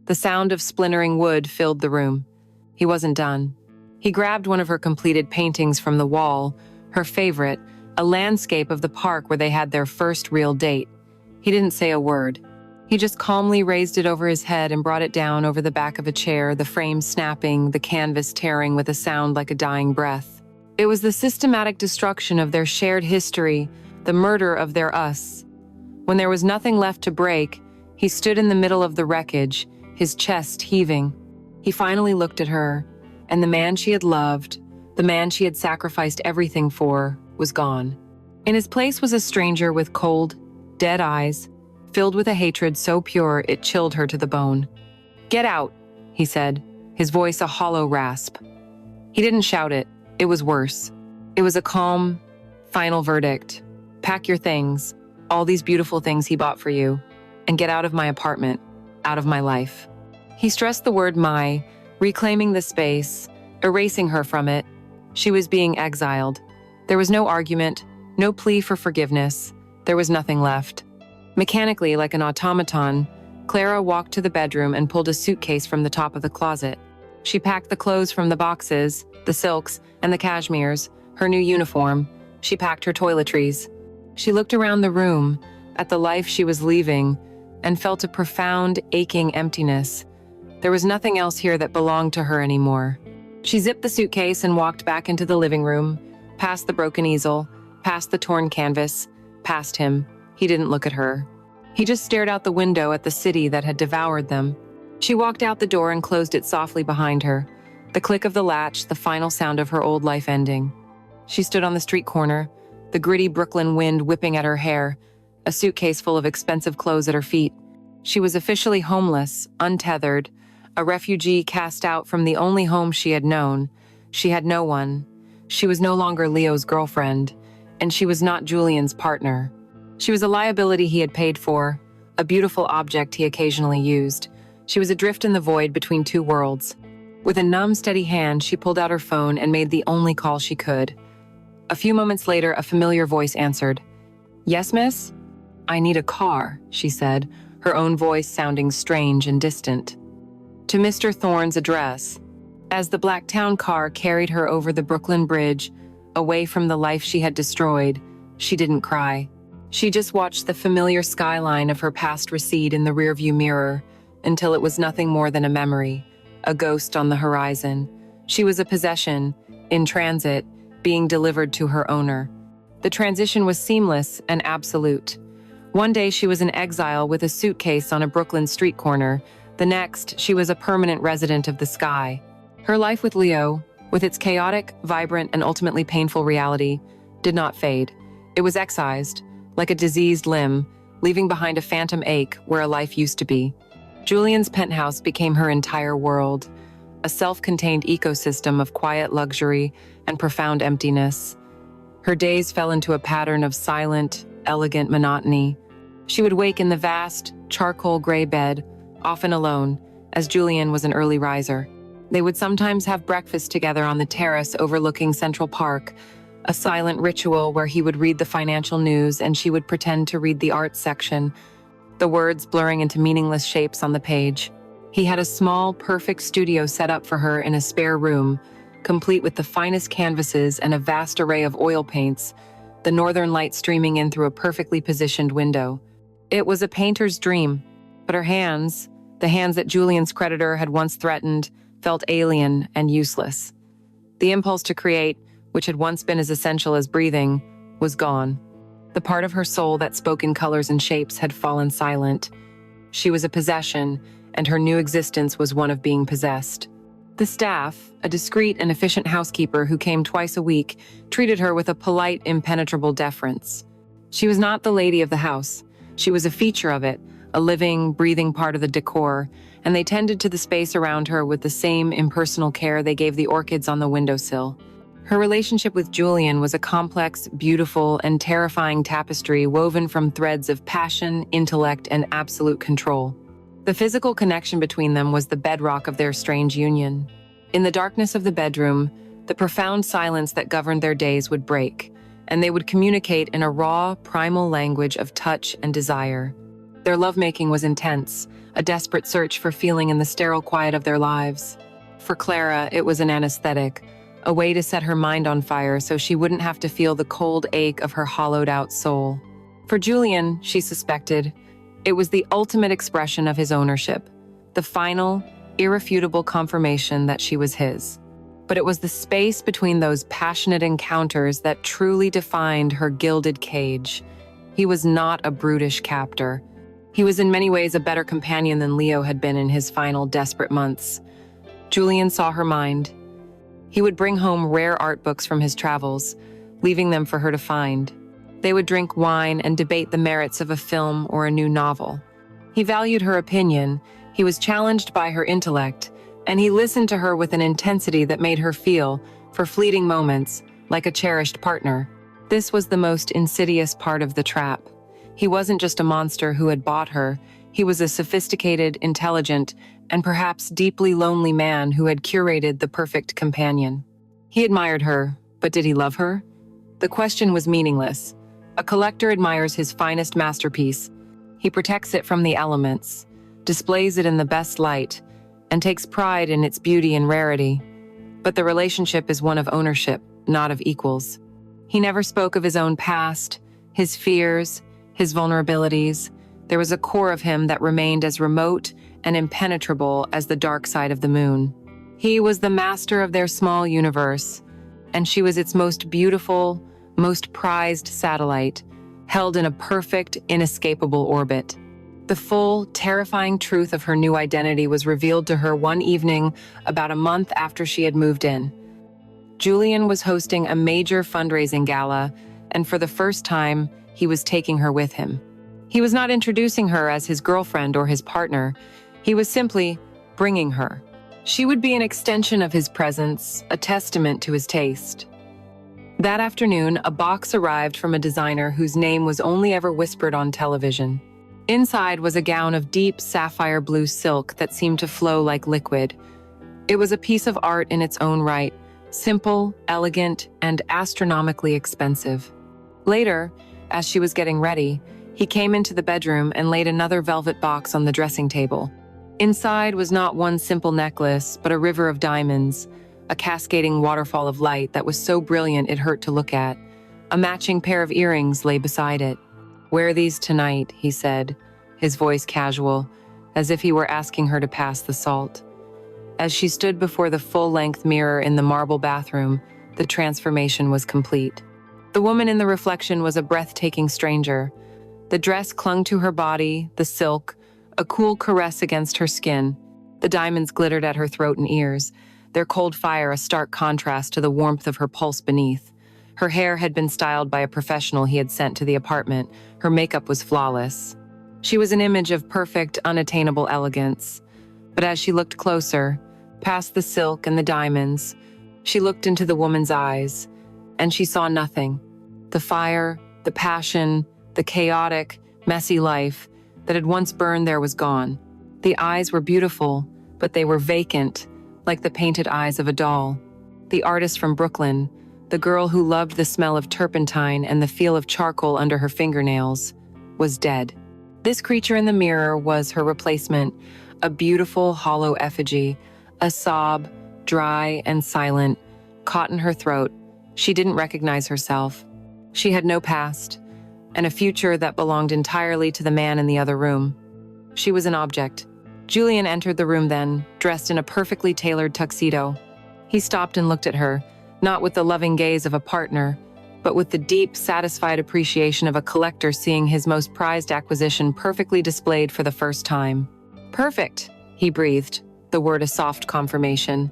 The sound of splintering wood filled the room. He wasn't done. He grabbed one of her completed paintings from the wall, her favorite, a landscape of the park where they had their first real date. He didn't say a word. He just calmly raised it over his head and brought it down over the back of a chair, the frame snapping, the canvas tearing with a sound like a dying breath. It was the systematic destruction of their shared history, the murder of their us. When there was nothing left to break, he stood in the middle of the wreckage, his chest heaving. He finally looked at her, and the man she had loved, the man she had sacrificed everything for, was gone. In his place was a stranger with cold, dead eyes, filled with a hatred so pure it chilled her to the bone. "Get out," he said, his voice a hollow rasp. He didn't shout it. It was worse. It was a calm, final verdict. "Pack your things, all these beautiful things he bought for you, and get out of my apartment, out of my life." He stressed the word my, reclaiming the space, erasing her from it. She was being exiled. There was no argument, no plea for forgiveness. There was nothing left. Mechanically, like an automaton, Clara walked to the bedroom and pulled a suitcase from the top of the closet. She packed the clothes from the boxes, the silks, and the cashmeres, her new uniform. She packed her toiletries. She looked around the room, at the life she was leaving, and felt a profound, aching emptiness. There was nothing else here that belonged to her anymore. She zipped the suitcase and walked back into the living room, past the broken easel, past the torn canvas, past him. He didn't look at her. He just stared out the window at the city that had devoured them. She walked out the door and closed it softly behind her. The click of the latch, the final sound of her old life ending. She stood on the street corner, the gritty Brooklyn wind whipping at her hair, a suitcase full of expensive clothes at her feet. She was officially homeless, untethered, a refugee cast out from the only home she had known. She had no one. She was no longer Leo's girlfriend, and she was not Julian's partner. She was a liability he had paid for, a beautiful object he occasionally used. She was adrift in the void between two worlds. With a numb, steady hand, she pulled out her phone and made the only call she could. A few moments later, a familiar voice answered. "Yes, miss?" "I need a car," she said, her own voice sounding strange and distant. "To Mr. Thorne's address." As the Blacktown car carried her over the Brooklyn Bridge, away from the life she had destroyed, she didn't cry. She just watched the familiar skyline of her past recede in the rearview mirror until it was nothing more than a memory, a ghost on the horizon. She was a possession, in transit, being delivered to her owner. The transition was seamless and absolute. One day she was in exile with a suitcase on a Brooklyn street corner. The next, she was a permanent resident of the sky. Her life with Leo, with its chaotic, vibrant, and ultimately painful reality, did not fade. It was excised, like a diseased limb, leaving behind a phantom ache where a life used to be. Julian's penthouse became her entire world, a self-contained ecosystem of quiet luxury and profound emptiness. Her days fell into a pattern of silent, elegant monotony. She would wake in the vast, charcoal gray bed, often alone, as Julian was an early riser. They would sometimes have breakfast together on the terrace overlooking Central Park, a silent ritual where he would read the financial news and she would pretend to read the arts section, the words blurring into meaningless shapes on the page. He had a small, perfect studio set up for her in a spare room, complete with the finest canvases and a vast array of oil paints, the northern light streaming in through a perfectly positioned window. It was a painter's dream, but her hands, the hands that Julian's creditor had once threatened, felt alien and useless. The impulse to create, which had once been as essential as breathing, was gone. The part of her soul that spoke in colors and shapes had fallen silent. She was a possession, and her new existence was one of being possessed. The staff, a discreet and efficient housekeeper who came twice a week, treated her with a polite, impenetrable deference. She was not the lady of the house. She was a feature of it, a living, breathing part of the decor, and they tended to the space around her with the same impersonal care they gave the orchids on the windowsill. Her relationship with Julian was a complex, beautiful, and terrifying tapestry woven from threads of passion, intellect, and absolute control. The physical connection between them was the bedrock of their strange union. In the darkness of the bedroom, the profound silence that governed their days would break, and they would communicate in a raw, primal language of touch and desire. Their lovemaking was intense, a desperate search for feeling in the sterile quiet of their lives. For Clara, it was an anesthetic, a way to set her mind on fire so she wouldn't have to feel the cold ache of her hollowed-out soul. For Julian, she suspected, it was the ultimate expression of his ownership, the final, irrefutable confirmation that she was his. But it was the space between those passionate encounters that truly defined her gilded cage. He was not a brutish captor. He was in many ways a better companion than Leo had been in his final desperate months. Julian saw her mind. He would bring home rare art books from his travels, leaving them for her to find. They would drink wine and debate the merits of a film or a new novel. He valued her opinion, he was challenged by her intellect, and he listened to her with an intensity that made her feel, for fleeting moments, like a cherished partner. This was the most insidious part of the trap. He wasn't just a monster who had bought her, he was a sophisticated, intelligent, and perhaps deeply lonely man who had curated the perfect companion. He admired her, but did he love her? The question was meaningless. A collector admires his finest masterpiece. He protects it from the elements, displays it in the best light, and takes pride in its beauty and rarity. But the relationship is one of ownership, not of equals. He never spoke of his own past, his fears, his vulnerabilities. There was a core of him that remained as remote and impenetrable as the dark side of the moon. He was the master of their small universe, and she was its most beautiful, most prized satellite, held in a perfect, inescapable orbit. The full, terrifying truth of her new identity was revealed to her one evening about a month after she had moved in. Julian was hosting a major fundraising gala, and for the first time, he was taking her with him. He was not introducing her as his girlfriend or his partner. He was simply bringing her. She would be an extension of his presence, a testament to his taste. That afternoon, a box arrived from a designer whose name was only ever whispered on television. Inside was a gown of deep sapphire blue silk that seemed to flow like liquid. It was a piece of art in its own right, simple, elegant, and astronomically expensive. Later, as she was getting ready, he came into the bedroom and laid another velvet box on the dressing table. Inside was not one simple necklace, but a river of diamonds, a cascading waterfall of light that was so brilliant it hurt to look at. A matching pair of earrings lay beside it. "Wear these tonight," he said, his voice casual, as if he were asking her to pass the salt. As she stood before the full-length mirror in the marble bathroom, the transformation was complete. The woman in the reflection was a breathtaking stranger. The dress clung to her body, the silk, a cool caress against her skin. The diamonds glittered at her throat and ears, their cold fire a stark contrast to the warmth of her pulse beneath. Her hair had been styled by a professional he had sent to the apartment. Her makeup was flawless. She was an image of perfect, unattainable elegance. But as she looked closer, past the silk and the diamonds, she looked into the woman's eyes, and she saw nothing. The fire, the passion, the chaotic, messy life that had once burned there was gone. The eyes were beautiful, but they were vacant, like the painted eyes of a doll. The artist from Brooklyn, the girl who loved the smell of turpentine and the feel of charcoal under her fingernails, was dead. This creature in the mirror was her replacement, a beautiful, hollow effigy, a sob, dry and silent, caught in her throat. She didn't recognize herself. She had no past, and a future that belonged entirely to the man in the other room. She was an object. Julian entered the room then, dressed in a perfectly tailored tuxedo. He stopped and looked at her, not with the loving gaze of a partner, but with the deep, satisfied appreciation of a collector seeing his most prized acquisition perfectly displayed for the first time. "Perfect," he breathed, the word a soft confirmation.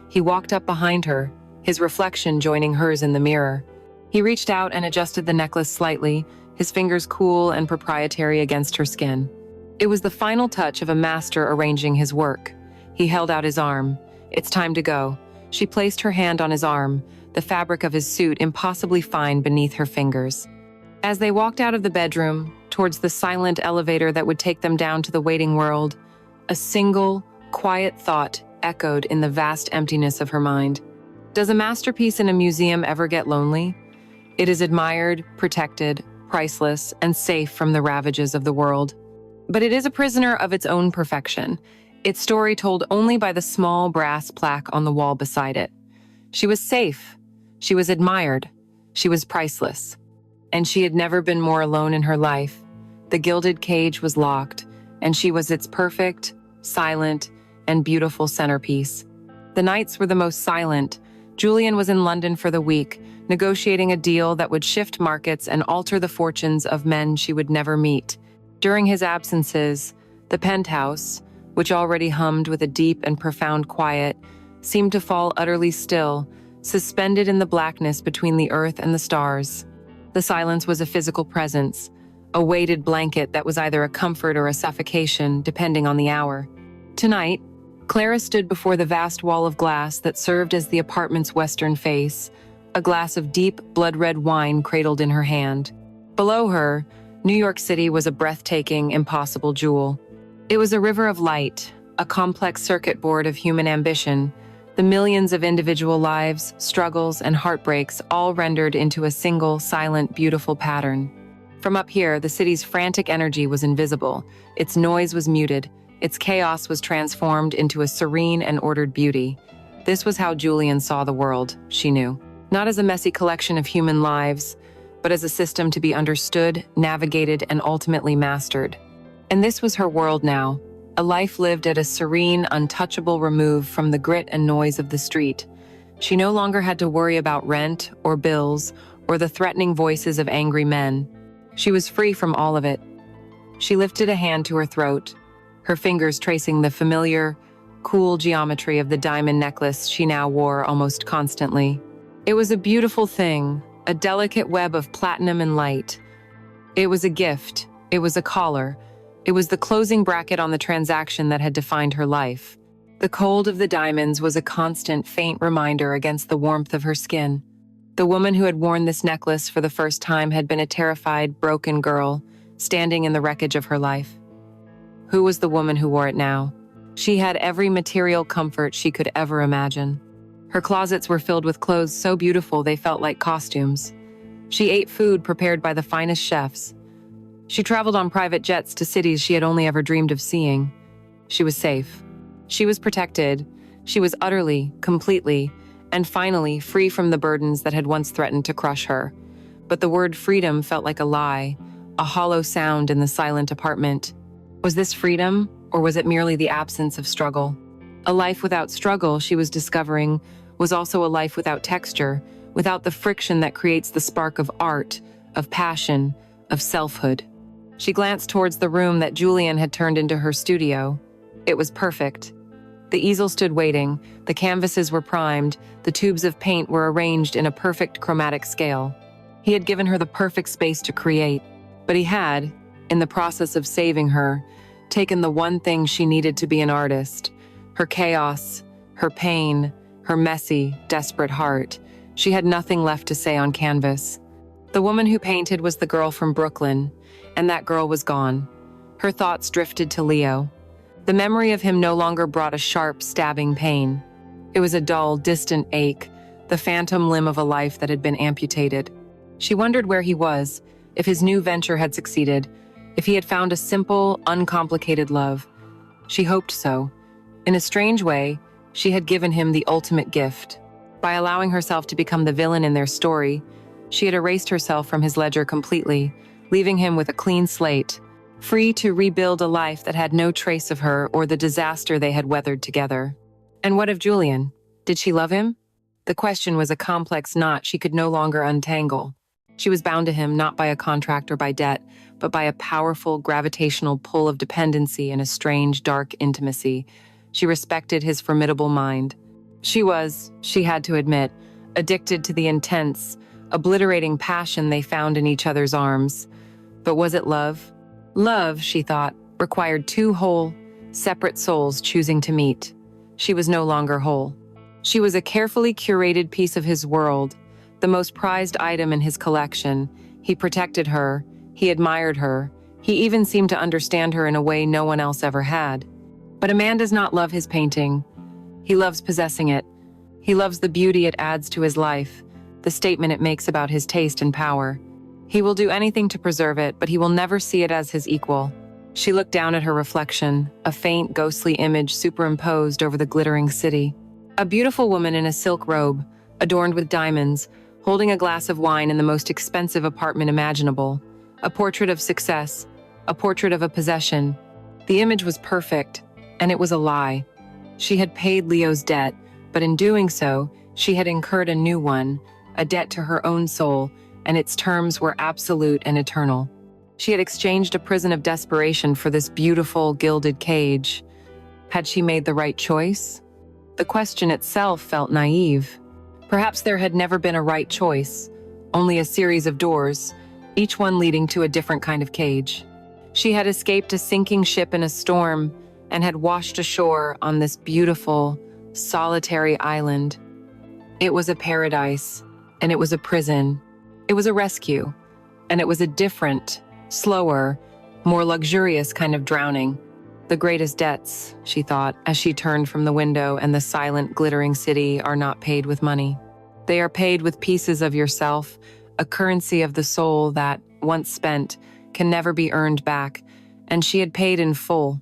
He walked up behind her, his reflection joining hers in the mirror. He reached out and adjusted the necklace slightly, his fingers cool and proprietary against her skin. It was the final touch of a master arranging his work. He held out his arm. "It's time to go." She placed her hand on his arm, the fabric of his suit impossibly fine beneath her fingers. As they walked out of the bedroom, towards the silent elevator that would take them down to the waiting world, a single, quiet thought echoed in the vast emptiness of her mind. Does a masterpiece in a museum ever get lonely? It is admired, protected, priceless, and safe from the ravages of the world. But it is a prisoner of its own perfection, its story told only by the small brass plaque on the wall beside it. She was safe. She was admired. She was priceless. And she had never been more alone in her life. The gilded cage was locked, and she was its perfect, silent, and beautiful centerpiece. The nights were the most silent. Julian was in London for the week, negotiating a deal that would shift markets and alter the fortunes of men she would never meet. During his absences, the penthouse, which already hummed with a deep and profound quiet, seemed to fall utterly still, suspended in the blackness between the earth and the stars. The silence was a physical presence, a weighted blanket that was either a comfort or a suffocation, depending on the hour. Tonight, Clara stood before the vast wall of glass that served as the apartment's western face, a glass of deep, blood-red wine cradled in her hand. Below her, New York City was a breathtaking, impossible jewel. It was a river of light, a complex circuit board of human ambition, the millions of individual lives, struggles, and heartbreaks all rendered into a single, silent, beautiful pattern. From up here, the city's frantic energy was invisible, its noise was muted, its chaos was transformed into a serene and ordered beauty. This was how Julian saw the world, she knew. Not as a messy collection of human lives, but as a system to be understood, navigated, and ultimately mastered. And this was her world now, a life lived at a serene, untouchable remove from the grit and noise of the street. She no longer had to worry about rent or bills or the threatening voices of angry men. She was free from all of it. She lifted a hand to her throat, her fingers tracing the familiar, cool geometry of the diamond necklace she now wore almost constantly. It was a beautiful thing, a delicate web of platinum and light. It was a gift. It was a collar. It was the closing bracket on the transaction that had defined her life. The cold of the diamonds was a constant, faint reminder against the warmth of her skin. The woman who had worn this necklace for the first time had been a terrified, broken girl, standing in the wreckage of her life. Who was the woman who wore it now? She had every material comfort she could ever imagine. Her closets were filled with clothes so beautiful they felt like costumes. She ate food prepared by the finest chefs. She traveled on private jets to cities she had only ever dreamed of seeing. She was safe. She was protected. She was utterly, completely, and finally free from the burdens that had once threatened to crush her. But the word freedom felt like a lie, a hollow sound in the silent apartment. Was this freedom, or was it merely the absence of struggle? A life without struggle, she was discovering, was also a life without texture, without the friction that creates the spark of art, of passion, of selfhood. She glanced towards the room that Julian had turned into her studio. It was perfect. The easel stood waiting, the canvases were primed, the tubes of paint were arranged in a perfect chromatic scale. He had given her the perfect space to create, but he had, in the process of saving her, taken the one thing she needed to be an artist: her chaos, her pain, her messy, desperate heart. She had nothing left to say on canvas. The woman who painted was the girl from Brooklyn, and that girl was gone. Her thoughts drifted to Leo. The memory of him no longer brought a sharp, stabbing pain. It was a dull, distant ache, the phantom limb of a life that had been amputated. She wondered where he was, if his new venture had succeeded, if he had found a simple, uncomplicated love. She hoped so. In a strange way, she had given him the ultimate gift. By allowing herself to become the villain in their story, she had erased herself from his ledger completely, leaving him with a clean slate, free to rebuild a life that had no trace of her or the disaster they had weathered together. And what of Julian? Did she love him? The question was a complex knot she could no longer untangle. She was bound to him not by a contract or by debt, but by a powerful gravitational pull of dependency and a strange, dark intimacy. She respected his formidable mind. She was, she had to admit, addicted to the intense, obliterating passion they found in each other's arms. But was it love? Love, she thought, required two whole, separate souls choosing to meet. She was no longer whole. She was a carefully curated piece of his world, the most prized item in his collection. He protected her, he admired her, he even seemed to understand her in a way no one else ever had. But a man does not love his painting. He loves possessing it. He loves the beauty it adds to his life, the statement it makes about his taste and power. He will do anything to preserve it, but he will never see it as his equal. She looked down at her reflection, a faint, ghostly image superimposed over the glittering city. A beautiful woman in a silk robe, adorned with diamonds, holding a glass of wine in the most expensive apartment imaginable. A portrait of success, a portrait of a possession. The image was perfect, and it was a lie. She had paid Leo's debt, but in doing so, she had incurred a new one, a debt to her own soul, and its terms were absolute and eternal. She had exchanged a prison of desperation for this beautiful, gilded cage. Had she made the right choice? The question itself felt naive. Perhaps there had never been a right choice, only a series of doors, each one leading to a different kind of cage. She had escaped a sinking ship in a storm and had washed ashore on this beautiful, solitary island. It was a paradise, and it was a prison. It was a rescue, and it was a different, slower, more luxurious kind of drowning. The greatest debts, she thought, as she turned from the window, and the silent, glittering city are not paid with money. They are paid with pieces of yourself, a currency of the soul that, once spent, can never be earned back, and she had paid in full.